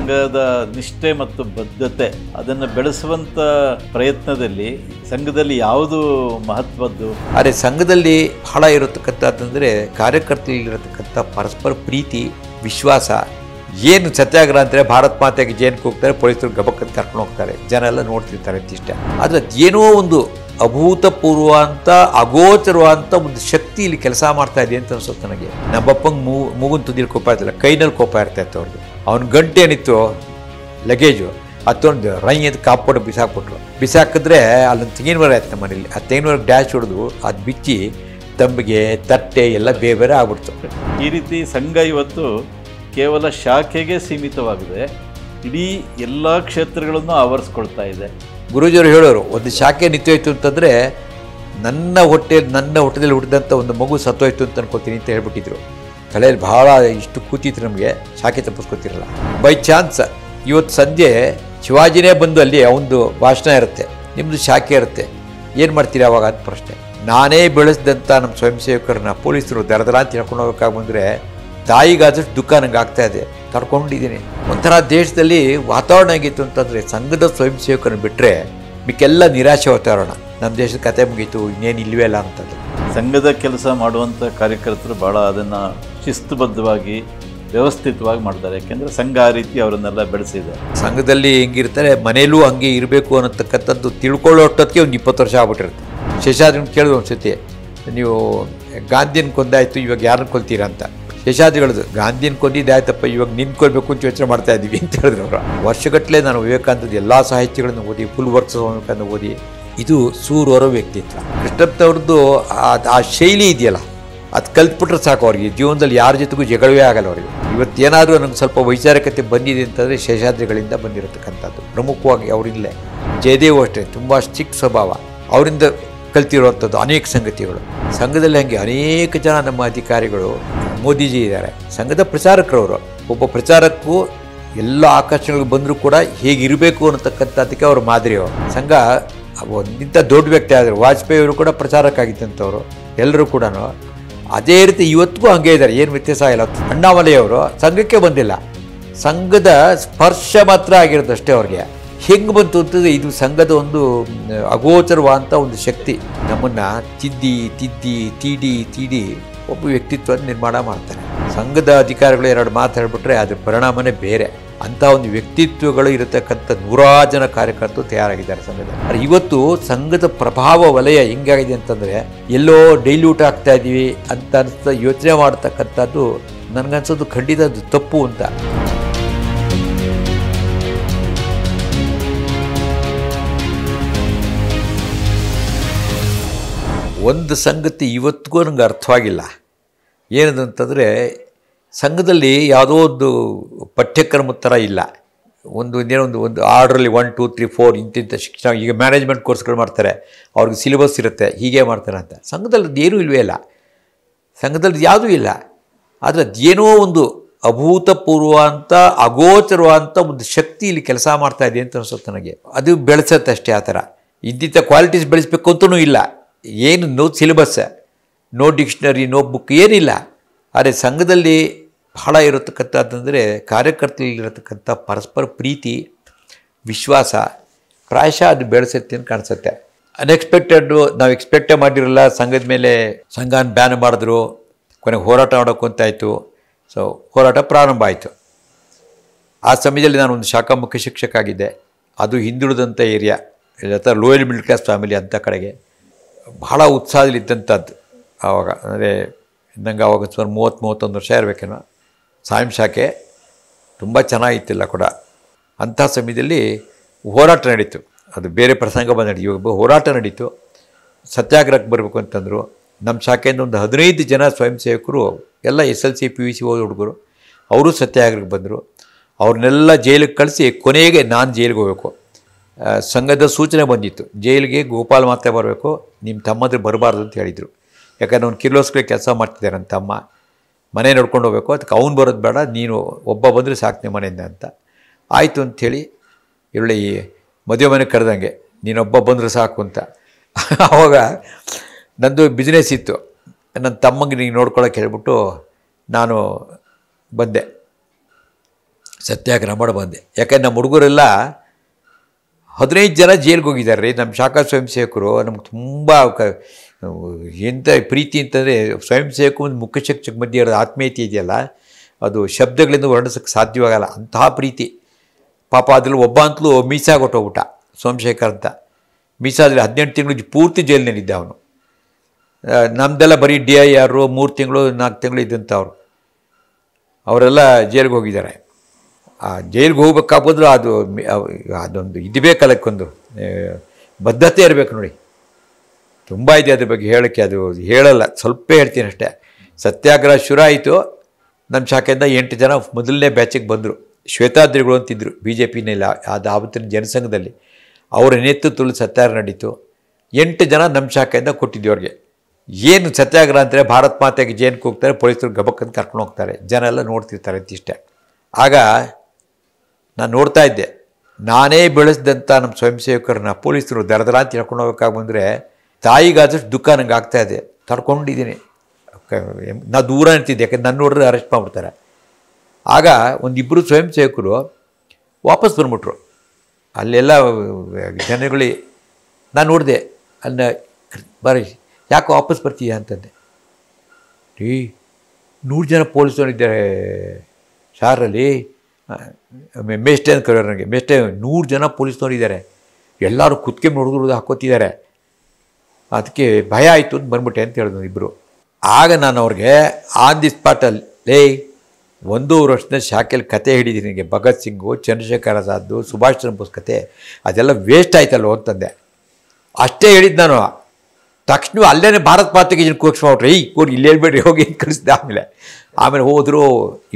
ಸಂಘದ ನಿಷ್ಠೆ ಮತ್ತು ಬದ್ಧತೆ ಅದನ್ನು ಬೆಳೆಸುವಂಥ ಪ್ರಯತ್ನದಲ್ಲಿ ಸಂಘದಲ್ಲಿ ಯಾವುದು ಮಹತ್ವದ್ದು? ಆದರೆ ಸಂಘದಲ್ಲಿ ಬಹಳ ಇರತಕ್ಕಂಥದ್ದಂದರೆ ಕಾರ್ಯಕರ್ತರಲ್ಲಿರತಕ್ಕಂಥ ಪರಸ್ಪರ ಪ್ರೀತಿ, ವಿಶ್ವಾಸ. ಏನು ಸತ್ಯಾಗ್ರಹ ಅಂದರೆ ಭಾರತ್ ಮಾತೆಗೆ ಜೇನ್ಗೆ ಹೋಗ್ತಾರೆ, ಪೊಲೀಸರು ಗಬಕ್ಕಂತ ಕರ್ಕೊಂಡು ಹೋಗ್ತಾರೆ, ಜನ ಎಲ್ಲ ನೋಡ್ತಿರ್ತಾರೆ ಅಂತಿಷ್ಟ. ಆದರೆ ಏನೋ ಒಂದು ಅಭೂತಪೂರ್ವ ಅಂತ ಅಗೋಚರವಾದಂಥ ಒಂದು ಶಕ್ತಿ ಇಲ್ಲಿ ಕೆಲಸ ಮಾಡ್ತಾ ಇದೆ ಅಂತ ಅನ್ಸುತ್ತೆ ನನಗೆ. ನಮ್ಮಪ್ಪಂಗೆ ಮೂಗುನ್ ತುದಿಲಿ ಕೋಪ ಇರ್ತಲ್ಲ, ಕೈನಲ್ಲಿ ಕೋಪ ಇರ್ತಾಯಿತ್ತು ಅವ್ರಿಗೆ. ಅವ್ನ ಗಂಟೆ ಏನಿತ್ತು ಲಗೇಜು ಹತ್ತೊಂದು ರೈ ಅಂತ ಕಾಪಾಡು ಬಿಸಾಕಿದ್ರೆ ಅಲ್ಲೊಂದು ತೆಂಗಿನ ಮರ ಆಯ್ತು ನಮ್ಮ ಮನೇಲಿ. ಆ ತೆಂಗಿನ ಮರಕ್ಕೆ ಡ್ಯಾಶ್ ಹೊಡೆದು ಅದು ಬಿಚ್ಚಿ ತಂಬಿಗೆ ತಟ್ಟೆ ಎಲ್ಲ ಬೇರೆ ಬೇರೆ ಆಗ್ಬಿಡ್ತು. ಈ ರೀತಿ ಸಂಘ ಇವತ್ತು ಕೇವಲ ಶಾಖೆಗೆ ಸೀಮಿತವಾಗಿದೆ, ಇಡೀ ಎಲ್ಲ ಕ್ಷೇತ್ರಗಳನ್ನು ಆವರಿಸ್ಕೊಳ್ತಾ ಇದೆ. ಗುರೂಜಿಯವರು ಹೇಳೋರು, ಒಂದು ಶಾಖೆ ನಿಂತೋಯ್ತು ಅಂತಂದರೆ ನನ್ನ ಹೊಟ್ಟೆದಲ್ಲಿ ಹುಟ್ಟಿದಂಥ ಒಂದು ಮಗು ಸತ್ತೋಯ್ತು ಅಂತ ಅನ್ಕೋತೀನಿ ಅಂತ ಹೇಳ್ಬಿಟ್ಟಿದ್ರು. ತಲೆಯಲ್ಲಿ ಭಾಳ ಇಷ್ಟು ಕೂತಿತ್ತು ನಮಗೆ, ಶಾಖೆ ತಪ್ಪಿಸ್ಕೊತಿರಲ್ಲ. ಬೈ ಚಾನ್ಸ್ ಇವತ್ತು ಸಂಜೆ ಶಿವಾಜಿನೇ ಬಂದು ಅಲ್ಲಿ ಅವನದು ಭಾಷಣ ಇರುತ್ತೆ, ನಿಮ್ಮದು ಶಾಖೆ ಇರುತ್ತೆ, ಏನು ಮಾಡ್ತೀರಿ ಅವಾಗ ಅಂತ ಪ್ರಶ್ನೆ. ನಾನೇ ಬೆಳೆಸಿದಂಥ ನಮ್ಮ ಸ್ವಯಂ ಸೇವಕರನ್ನ ಪೊಲೀಸರು ದರದರ ಅಂತ ಹೇಳ್ಕೊಂಡು ಹೋಗೋಕ್ಕಾಗಿ ಬಂದರೆ ತಾಯಿಗಾದಷ್ಟು ದುಃಖ ನನಗೆ ಆಗ್ತಾಯಿದೆ, ತಡ್ಕೊಂಡಿದ್ದೀನಿ. ಒಂಥರ ದೇಶದಲ್ಲಿ ವಾತಾವರಣ ಆಗಿತ್ತು ಅಂತಂದರೆ ಸಂಘದ ಸ್ವಯಂ ಸೇವಕರನ್ನು ಬಿಟ್ಟರೆ ಮಿಕ್ಕೆಲ್ಲ ನಿರಾಶೆ ವಾತಾವರಣ. ನಮ್ಮ ದೇಶದ ಕತೆ ಮುಗೀತು, ಇನ್ನೇನು ಇಲ್ಲವೇ ಇಲ್ಲ ಅಂತಂದು. ಸಂಘದ ಕೆಲಸ ಮಾಡುವಂಥ ಕಾರ್ಯಕರ್ತರು ಭಾಳ ಅದನ್ನು ಶಿಸ್ತುಬದ್ಧವಾಗಿ ವ್ಯವಸ್ಥಿತವಾಗಿ ಮಾಡ್ತಾರೆ, ಯಾಕೆಂದರೆ ಸಂಘ ಆ ರೀತಿ ಅವರನ್ನೆಲ್ಲ ಬೆಳೆಸಿದೆ. ಸಂಘದಲ್ಲಿ ಹೆಂಗಿರ್ತಾರೆ ಮನೇಲೂ ಹಂಗೆ ಇರಬೇಕು ಅನ್ನತಕ್ಕಂಥದ್ದು ತಿಳ್ಕೊಳ್ಳೋಷ್ಟೊತ್ತಿಗೆ ಒಂದು 20 ವರ್ಷ ಆಗ್ಬಿಟ್ಟಿರುತ್ತೆ. ಶೇಷಾದ್ರಿನ ಕೇಳಿದ್ರು ಒಂದು ಸತಿ, ನೀವು ಗಾಂಧಿನ ಕೊಂದಾಯಿತು, ಇವಾಗ ಯಾರನ್ನ ಕೊಲ್ತೀರಾ ಅಂತ. ಶೇಷಾದ್ರಿಗಳದು, ಗಾಂಧಿನ ಕೊಂದಿದ್ದಾಯ್ತಪ್ಪ, ಇವಾಗ ನಿಂತ್ಕೊಳ್ಬೇಕು ಅಂತ ಯೋಚನೆ ಮಾಡ್ತಾ ಇದ್ದೀವಿ ಅಂತ ಹೇಳಿದ್ರು ಅವರು. ವರ್ಷಗಟ್ಟಲೆ ನಾನು ವಿವೇಕಾನಂದದ ಎಲ್ಲ ಸಾಹಿತ್ಯಗಳನ್ನು ಓದಿ, ಫುಲ್ ವರ್ಕ್ಸ್ ವಿವೇಕಾನಂದ ಓದಿ. ಇದು ಸೂರ್ವರ ವ್ಯಕ್ತಿತ್ವ. ಕೃಷ್ಣಪ್ಪನವ್ರದ್ದು ಆ ಶೈಲಿ ಇದೆಯಲ್ಲ, ಅದು ಕಲ್ತ್ಬಿಟ್ರೆ ಸಾಕು ಅವ್ರಿಗೆ. ಜೀವನದಲ್ಲಿ ಯಾರ ಜೊತೆಗೂ ಜಗಳವೇ ಆಗಲ್ಲ ಅವ್ರಿಗೆ. ಇವತ್ತೇನಾದರೂ ನನಗೆ ಸ್ವಲ್ಪ ವೈಚಾರಿಕತೆ ಬಂದಿದೆ ಅಂತಂದರೆ ಶೇಷಾದ್ರಿಗಳಿಂದ ಬಂದಿರತಕ್ಕಂಥದ್ದು. ಪ್ರಮುಖವಾಗಿ ಅವರಿಂದಲೇ. ಜಯದೇವ್ ಅಷ್ಟೇ ತುಂಬ ಸ್ಟ್ರಿಕ್ಟ್ ಸ್ವಭಾವ, ಅವರಿಂದ ಕಲ್ತಿರುವಂಥದ್ದು ಅನೇಕ ಸಂಗತಿಗಳು. ಸಂಘದಲ್ಲಿ ಹಾಗೆ ಅನೇಕ ಜನ ನಮ್ಮ ಅಧಿಕಾರಿಗಳು, ಮೋದಿಜಿ ಇದ್ದಾರೆ, ಸಂಘದ ಪ್ರಚಾರಕರವರು. ಒಬ್ಬ ಪ್ರಚಾರಕ್ಕೂ ಎಲ್ಲ ಆಕರ್ಷಣೆಗಳು ಬಂದರೂ ಕೂಡ ಹೇಗಿರಬೇಕು ಅನ್ನತಕ್ಕಂಥದ್ದಕ್ಕೆ ಅವರು ಮಾದರಿಯವರು. ಸಂಘ ಒಂದಿಂಥ ದೊಡ್ಡ ವ್ಯಕ್ತಿ ಆದರು, ವಾಜಪೇಯಿ ಅವರು ಕೂಡ ಪ್ರಚಾರಕ್ಕಾಗಿದ್ದಂಥವ್ರು, ಎಲ್ಲರೂ ಕೂಡ ಅದೇ ರೀತಿ ಇವತ್ತಿಗೂ ಹಂಗೆ ಇದ್ದಾರೆ, ಏನು ವ್ಯತ್ಯಾಸ ಇಲ್ಲ. ಅಣ್ಣಾಮಲೆಯವರು ಸಂಘಕ್ಕೆ ಬಂದಿಲ್ಲ, ಸಂಘದ ಸ್ಪರ್ಶ ಮಾತ್ರ ಆಗಿರೋದು ಅಷ್ಟೇ ಅವ್ರಿಗೆ. ಹೆಂಗೆ ಬಂತು ಅಂತಂದರೆ ಇದು ಸಂಘದ ಒಂದು ಅಗೋಚರವಾದಂಥ ಒಂದು ಶಕ್ತಿ. ನಮ್ಮನ್ನು ತೀಡಿ ಒಬ್ಬ ವ್ಯಕ್ತಿತ್ವ ನಿರ್ಮಾಣ ಮಾಡ್ತಾರೆ. ಸಂಘದ ಅಧಿಕಾರಿಗಳು 2 ಮಾತು ಹೇಳ್ಬಿಟ್ರೆ ಅದ್ರ ಪರಿಣಾಮನೇ ಬೇರೆ. ಅಂಥ ಒಂದು ವ್ಯಕ್ತಿತ್ವಗಳು ಇರತಕ್ಕಂಥ 100 ಜನ ಕಾರ್ಯಕರ್ತರು ತಯಾರಾಗಿದ್ದಾರೆ ಸಂಘದಲ್ಲಿ. ಇವತ್ತು ಸಂಘದ ಪ್ರಭಾವ ವಲಯ ಹೆಂಗಾಗಿದೆ ಅಂತಂದರೆ ಎಲ್ಲೋ ಡೈಲ್ಯೂಟ್ ಆಗ್ತಾ ಇದ್ದೀವಿ ಅಂತ ಅನಿಸ್ತಾ ಯೋಚನೆ ಮಾಡ್ತಕ್ಕಂಥದ್ದು ನನಗನ್ಸೋದು ಖಂಡಿತ ಅದು ತಪ್ಪು ಅಂತ. ಒಂದು ಸಂಗತಿ ಇವತ್ತಿಗೂ ನನಗೆ ಅರ್ಥವಾಗಿಲ್ಲ, ಏನದಂತಂದರೆ ಸಂಘದಲ್ಲಿ ಯಾವುದೋ ಒಂದು ಪಠ್ಯಕ್ರಮದ ಥರ ಇಲ್ಲ. ಒಂದು ಆರ್ಡ್ರಲ್ಲಿ 1 2 3 4 ಇಂತಿಂಥ ಶಿಕ್ಷಣ. ಈಗ ಮ್ಯಾನೇಜ್ಮೆಂಟ್ ಕೋರ್ಸ್ಗಳು ಮಾಡ್ತಾರೆ, ಅವ್ರಿಗೆ ಸಿಲೆಬಸ್ ಇರುತ್ತೆ, ಹೀಗೆ ಮಾಡ್ತಾರೆ ಅಂತ. ಸಂಘದಲ್ಲಿ ಅದೇನೂ ಇಲ್ಲವೇ ಇಲ್ಲ, ಸಂಘದಲ್ಲಿ ಯಾವುದೂ ಇಲ್ಲ. ಆದರೆ ಅದೇನೋ ಒಂದು ಅಭೂತಪೂರ್ವ ಅಂತ ಅಗೋಚರವಾದಂಥ ಒಂದು ಶಕ್ತಿ ಇಲ್ಲಿ ಕೆಲಸ ಮಾಡ್ತಾ ಇದೆ ಅಂತ ಅನಿಸುತ್ತೆ ನನಗೆ. ಅದು ಬೆಳೆಸತ್ತೆ ಅಷ್ಟೇ. ಆ ಥರ ಇಂತಿಂಥ ಕ್ವಾಲಿಟೀಸ್ ಬೆಳೆಸಬೇಕು ಅಂತಲೂ ಇಲ್ಲ. ಏನು no syllabus, no dictionary, no book, ಏನಿಲ್ಲ. ಆದರೆ ಸಂಘದಲ್ಲಿ ಬಹಳ ಇರತಕ್ಕಂಥದ್ದಂದರೆ ಕಾರ್ಯಕರ್ತರಲ್ಲಿರತಕ್ಕಂಥ ಪರಸ್ಪರ ಪ್ರೀತಿ, ವಿಶ್ವಾಸ. ಪ್ರಾಯಶಃ ಅದು ಬೆಳೆಸುತ್ತೆ ಅಂತ ಕಾಣಿಸುತ್ತೆ. ಅನ್ಎಕ್ಸ್ಪೆಕ್ಟೆಡ್ಡು, ನಾವು ಎಕ್ಸ್ಪೆಕ್ಟೇ ಮಾಡಿರಲ್ಲ. ಸಂಘದ ಮೇಲೆ ಸಂಘನ ಬ್ಯಾನ್ ಮಾಡಿದ್ರು, ಕೊನೆಗೆ ಹೋರಾಟ ಮಾಡೋಕ್ಕೂ ಅಂತಾಯಿತು. ಸೊ ಹೋರಾಟ ಪ್ರಾರಂಭ ಆಯಿತು. ಆ ಸಮಯದಲ್ಲಿ ನಾನು ಒಂದು ಶಾಖಾ ಮುಖ್ಯ ಶಿಕ್ಷಕ ಆಗಿದ್ದೆ. ಅದು ಹಿಂದುಳಿದಂಥ ಏರಿಯಾ, ಅಥವಾ ಲೋಯರ್ ಮಿಡ್ಲ್ ಕ್ಲಾಸ್ ಫ್ಯಾಮಿಲಿ ಅಂಥ ಕಡೆಗೆ ಬಹಳ ಉತ್ಸಾಹದಲ್ಲಿದ್ದಂಥದ್ದು ಆವಾಗ. ಅಂದರೆ ನಂಗೆ ಆವಾಗ ಸುಮಾರು 30-31 ವರ್ಷ ಇರಬೇಕೇನೋ. ಸಾಯಂ ಶಾಖೆ ತುಂಬ ಚೆನ್ನಾಗಿತ್ತಿಲ್ಲ ಕೂಡ. ಅಂಥ ಸಮಯದಲ್ಲಿ ಹೋರಾಟ ನಡೀತು. ಅದು ಬೇರೆ ಪ್ರಸಂಗ ಬಂದು ಇವಾಗ ಹೋರಾಟ ನಡೀತು. ಸತ್ಯಾಗ್ರಹಕ್ಕೆ ಬರಬೇಕು ಅಂತಂದರು. ನಮ್ಮ ಶಾಖೆಯಿಂದ ಒಂದು 15 ಜನ ಸ್ವಯಂ ಸೇವಕರು, ಎಲ್ಲ SLC PUC ಓದೋ ಹುಡುಗರು, ಅವರು ಸತ್ಯಾಗ್ರಹಕ್ಕೆ ಬಂದರು. ಅವ್ರನ್ನೆಲ್ಲ ಜೈಲಿಗೆ ಕಳಿಸಿ ಕೊನೆಗೆ ನಾನು ಜೈಲಿಗೆ ಹೋಗಬೇಕು. ಸಂಘದ ಸೂಚನೆ ಬಂದಿತ್ತು, ಜೈಲಿಗೆ ಗೋಪಾಲ್ ಮಾತ್ರ ಬರಬೇಕು, ನಿಮ್ಮ ತಮ್ಮಂದ್ರೆ ಬರಬಾರ್ದು ಅಂತ ಹೇಳಿದರು. ಯಾಕಂದರೆ ಅವ್ನು ಕಿರ್ಲೋಸ್ಕರ ಕೆಲಸ ಮಾಡ್ತಿದ್ದಾರೆ ನನ್ನ ತಮ್ಮ, ಮನೆ ನೋಡ್ಕೊಂಡು ಹೋಗಬೇಕು, ಅದಕ್ಕೆ ಅವ್ನು ಬರೋದು ಬೇಡ, ನೀನು ಒಬ್ಬ ಬಂದರೆ ಸಾಕು ನಿಮ್ಮ ಮನೆಯಿಂದ ಅಂತ. ಆಯಿತು ಅಂಥೇಳಿ ಇವಳು ಈ ಮದುವೆ ಮನೆಗೆ ಕರೆದಂಗೆ, ನೀನೊಬ್ಬ ಬಂದರೆ ಸಾಕು ಅಂತ. ಆವಾಗ ನಂದು ಬಿಸ್ನೆಸ್ ಇತ್ತು, ನನ್ನ ತಮ್ಮಂಗೆ ನೀನು ನೋಡ್ಕೊಳ್ಳೋಕೆ ಹೇಳ್ಬಿಟ್ಟು ನಾನು ಬಂದೆ. ಸತ್ಯಾಗ್ರಹ ಮಾಡಿ ಬಂದೆ. ಯಾಕಂದ್ರೆ ನಮ್ಮ ಹುಡುಗರೆಲ್ಲ 15 ಜನ ಜೈಲಿಗೆ ಹೋಗಿದ್ದಾರೆ ರೀ. ನಮ್ಮ ಶಾಖಾ ಸ್ವಯಂ ಸೇವಕರು ನಮ್ಗೆ ತುಂಬ ಎಂಥ ಪ್ರೀತಿ ಅಂತಂದರೆ, ಸ್ವಯಂ ಸೇವಕ ಒಂದು ಮುಖ್ಯ ಶಿಕ್ಷಕ ಮಧ್ಯೆ ಇರೋದು ಆತ್ಮೀಯತೆ ಇದೆಯಲ್ಲ, ಅದು ಶಬ್ದಗಳಿಂದ ವರ್ಣಿಸೋಕ್ಕೆ ಸಾಧ್ಯವಾಗಲ್ಲ, ಅಂತಹ ಪ್ರೀತಿ. ಪಾಪ ಅದ್ರಲ್ಲಿ ಒಬ್ಬ ಅಂತಲೂ ಮೀಸಾಗೊಟ್ಟೋಗ್ಬಿಟ್ಟ, ಸೋಮಶೇಖರ್ ಅಂತ. ಮೀಸಾದಲ್ಲಿ 18 ತಿಂಗಳು ಪೂರ್ತಿ ಜೈಲಿನಲ್ಲಿದ್ದ ಅವನು. ನಮ್ಮದೆಲ್ಲ ಬರೀ DIR 3 ತಿಂಗಳು 4 ತಿಂಗಳು ಇದ್ದಂಥವ್ರು. ಅವರೆಲ್ಲ ಜೈಲಿಗೆ ಹೋಗಿದ್ದಾರೆ. ಆ ಜೈಲಿಗೆ ಹೋಗ್ಬೇಕಾಗ್ಬೋದ್ರೆ ಅದೊಂದು ಇದು ಬೇಕಲ್ಲಕ್ಕೊಂದು ಬದ್ಧತೆ ಇರಬೇಕು ನೋಡಿ. ತುಂಬ ಇದೆ ಅದ್ರ ಬಗ್ಗೆ ಹೇಳೋಕ್ಕೆ, ಅದು ಹೇಳಲ್ಲ, ಸ್ವಲ್ಪ ಹೇಳ್ತೀನಿ ಅಷ್ಟೇ. ಸತ್ಯಾಗ್ರಹ ಶುರು ಆಯಿತು. ನಮ್ಮ ಶಾಖೆಯಿಂದ 8 ಜನ ಮೊದಲನೇ ಬ್ಯಾಚಿಗೆ ಬಂದರು. ಶ್ವೇತಾದ್ರಿಗಳು ಅಂತಿದ್ದರು BJPನಲ್ಲಿ, ಅದು ಆವತ್ತಿನ ಜನಸಂಘದಲ್ಲಿ. ಅವರ ನೇತೃತ್ವದಲ್ಲಿ ಸತ್ಯಾಗ್ರಹ ನಡೀತು. 8 ಜನ ನಮ್ಮ ಶಾಖೆಯಿಂದ ಕೊಟ್ಟಿದ್ವಿ ಅವ್ರಿಗೆ. ಏನು ಸತ್ಯಾಗ್ರಹ ಅಂತಾರೆ, ಭಾರತ್ ಮಾತೆಗೆ ಜೇನ್ಗೆ ಹೋಗ್ತಾರೆ, ಪೊಲೀಸರು ಗಬಕ್ಕಂತ ಕರ್ಕೊಂಡು ಹೋಗ್ತಾರೆ, ಜನ ಎಲ್ಲ ನೋಡ್ತಿರ್ತಾರೆ ಅಂತಿಷ್ಟೇ. ಆಗ ನಾನು ನೋಡ್ತಾ ಇದ್ದೆ, ನಾನೇ ಬೆಳೆಸಿದಂಥ ನಮ್ಮ ಸ್ವಯಂ ಸೇವಕರನ್ನ ಪೊಲೀಸರು ದರದರ ಅಂತ ಹೇಳ್ಕೊಂಡು ಹೋಗ್ಬೇಕಾಗಿ ಬಂದರೆ ತಾಯಿಗಾದಷ್ಟು ದುಃಖ ನನಗೆ ಆಗ್ತಾಯಿದೆ. ತಡ್ಕೊಂಡಿದ್ದೀನಿ. ನಾ ದೂರ ನಿಂತಿದ್ದೆ, ಯಾಕಂದ್ರೆ ನನ್ನ ನೋಡಿದ್ರೆ ಅರೆಸ್ಟ್ ಮಾಡಿಬಿಡ್ತಾರೆ. ಆಗ ಒಂದಿಬ್ಬರು ಸ್ವಯಂ ಸೇವಕರು ವಾಪಸ್ ಬಂದ್ಬಿಟ್ರು. ಅಲ್ಲೆಲ್ಲ ಜನಗಳೇ ನಾನು ನೋಡಿದೆ, ಅಲ್ಲ ಬರೀ ಯಾಕೆ ವಾಪಸ್ ಬರ್ತೀಯಾ ಅಂತಂದೆ. ರೀ 100 ಜನ ಪೊಲೀಸರಿದ್ದಾರೆ ಸಾರಲ್ಲಿ, ಮೇಷ್ಟೇ ಅಂತ ಕರೆಯೋರು ನನಗೆ. ಮೇಷ್ಟೇ 100 ಜನ ಪೊಲೀಸ್ನವರಿದ್ದಾರೆ, ಎಲ್ಲರೂ ಕುತ್ಕೆ ನೋಡಿದ್ರು ಹಾಕೋತಿದ್ದಾರೆ. ಅದಕ್ಕೆ ಭಯ ಆಯಿತು ಅಂತ ಬಂದ್ಬಿಟ್ಟೆ ಅಂತ ಹೇಳಿದ್ರು ಇಬ್ಬರು. ಆಗ ನಾನು ಅವ್ರಿಗೆ ಆನ್ ದಿ ಸ್ಪಾಟಲ್ಲಿ 1.5 ವರ್ಷದ ಶಾಖೆಯಲ್ಲಿ ಕತೆ ಹಿಡಿದೀನಿ ನಿನಗೆ, ಭಗತ್ ಸಿಂಗು, ಚಂದ್ರಶೇಖರ್ ಆಜಾದ್, ಸುಭಾಷ್ ಚಂದ್ರ ಬೋಸ್ ಕತೆ, ಅದೆಲ್ಲ ವೇಸ್ಟ್ ಆಯ್ತಲ್ವ ಅಂತಂದೆ. ಅಷ್ಟೇ ಹೇಳಿದ್ದು ನಾನು. ತಕ್ಷಣ ಅಲ್ಲೇ ಭಾರತ್ ಮಾತೆಗೆ ಕೂಗ್ಸ್ಬಿಟ್ರೆ, ಕೂಗಿ ಇಲ್ಲಿ ಹೇಳ್ಬೇಡ್ರಿ ಹೋಗಿ ಅಂತ ಕಳಿಸಿದೆ. ಆಮೇಲೆ ಹೋದರು,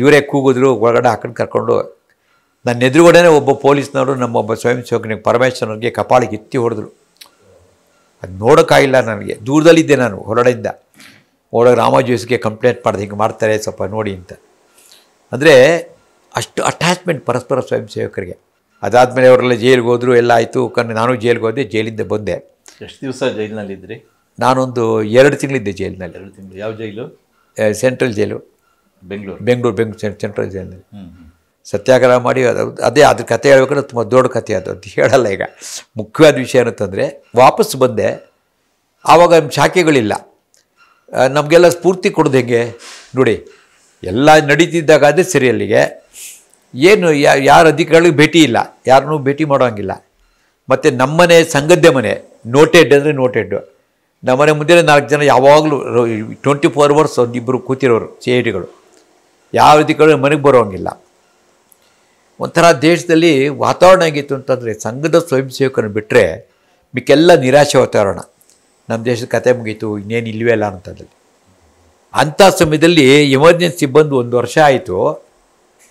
ಇವರೇ ಕೂಗಿದ್ರು, ಒಳಗಡೆ ಹಾಕೊಂಡು ಕರ್ಕೊಂಡು. ನನ್ನ ಎದುರುಗಡೆನೇ ಒಬ್ಬ ಪೊಲೀಸ್ನವರು ನಮ್ಮೊಬ್ಬ ಸ್ವಯಂ ಸೇವಕನಿಗೆ ಪರಮೇಶ್ವರನಿಗೆ ಕಪಾಳಿಗೆ ಎತ್ತಿ ಹೊಡೆದ್ರು. ಅದು ನೋಡೋಕ್ಕಾಗಿಲ್ಲ ನನಗೆ, ದೂರದಲ್ಲಿದ್ದೆ ನಾನು ಹೊರಡೆಯಿಂದ. ಒಳಗೆ ರಾಮಾಜೋಸ್ಗೆ ಕಂಪ್ಲೇಂಟ್ ಮಾಡಿದೆ, ಹಿಂಗೆ ಮಾಡ್ತಾರೆ ಸ್ವಲ್ಪ ನೋಡಿ ಅಂತ. ಅಂದರೆ ಅಷ್ಟು ಅಟ್ಯಾಚ್ಮೆಂಟ್ ಪರಸ್ಪರ ಸ್ವಯಂ ಸೇವಕರಿಗೆ. ಅದಾದಮೇಲೆ ಅವರೆಲ್ಲ ಜೈಲಿಗೆ ಹೋದರು, ಎಲ್ಲ ಆಯಿತು. ನಾನು ಜೈಲಿಗೆ ಹೋದೆ, ಜೈಲಿಂದ ಬಂದೆ. ಎಷ್ಟು ದಿವಸ ಜೈಲಿನಲ್ಲಿದ್ದಿರಿ? ನಾನೊಂದು 2 ತಿಂಗಳಿದ್ದೆ ಜೈಲಿನಲ್ಲಿ. 2 ತಿಂಗಳು. ಯಾವ ಜೈಲು? ಸೆಂಟ್ರಲ್ ಜೈಲು, ಬೆಂಗಳೂರು ಸೆಂಟ್ರಲ್ ಜೈಲಿನಲ್ಲಿ ಸತ್ಯಾಗ್ರಹ ಮಾಡಿ. ಅದೇ ಅದ್ರ ಕತೆ ಹೇಳ್ಬೇಕಾದ್ರೆ ತುಂಬ ದೊಡ್ಡ ಕತೆ ಅದು ಹೇಳಲ್ಲ. ಈಗ ಮುಖ್ಯವಾದ ವಿಷಯ ಏನಂತಂದರೆ, ವಾಪಸ್ ಬಂದೆ. ಆವಾಗ ಶಾಖೆಗಳಿಲ್ಲ, ನಮಗೆಲ್ಲ ಸ್ಫೂರ್ತಿ ಕೊಡೋದು ಹೆಂಗೆ ನೋಡಿ. ಎಲ್ಲ ನಡೀತಿದ್ದಾಗ ಅದೇ ಸರಿ. ಅಲ್ಲಿಗೆ ಏನು ಯಾರ ಅಧಿಕಾರಿಗಳಿಗೆ ಭೇಟಿ ಇಲ್ಲ, ಯಾರನ್ನೂ ಭೇಟಿ ಮಾಡೋಂಗಿಲ್ಲ. ಮತ್ತು ನಮ್ಮನೆ ಸಂಗದ್ದೆ ಮನೆ, ನೋಟೆಡ್ ಅಂದರೆ ನೋಟೆಡ್ಡು. ನಮ್ಮನೆ ಮುಂದೆ 4 ಜನ ಯಾವಾಗಲೂ 24 hours ಒಂದಿಬ್ಬರು ಕೂತಿರೋರು CIDಗಳು. ಯಾವ ಅಧಿಕಾರಿಗಳು ಮನೆಗೆ ಬರೋಂಗಿಲ್ಲ. ಒಂಥರ ದೇಶದಲ್ಲಿ ವಾತಾವರಣ ಹೇಗಿತ್ತು ಅಂತಂದರೆ, ಸಂಘದ ಸ್ವಯಂ ಸೇವಕರನ್ನು ಬಿಟ್ಟರೆ ಮಿಕ್ಕೆಲ್ಲ ನಿರಾಶೆ ವಾತಾವರಣ. ನಮ್ಮ ದೇಶದ ಕತೆ ಮುಗೀತು, ಇನ್ನೇನು ಇಲ್ಲವೇ ಇಲ್ಲ ಅಂತಂದಲ್ಲಿ. ಅಂಥ ಸಮಯದಲ್ಲಿ ಎಮರ್ಜೆನ್ಸಿ ಬಂದು 1 ವರ್ಷ ಆಯಿತು.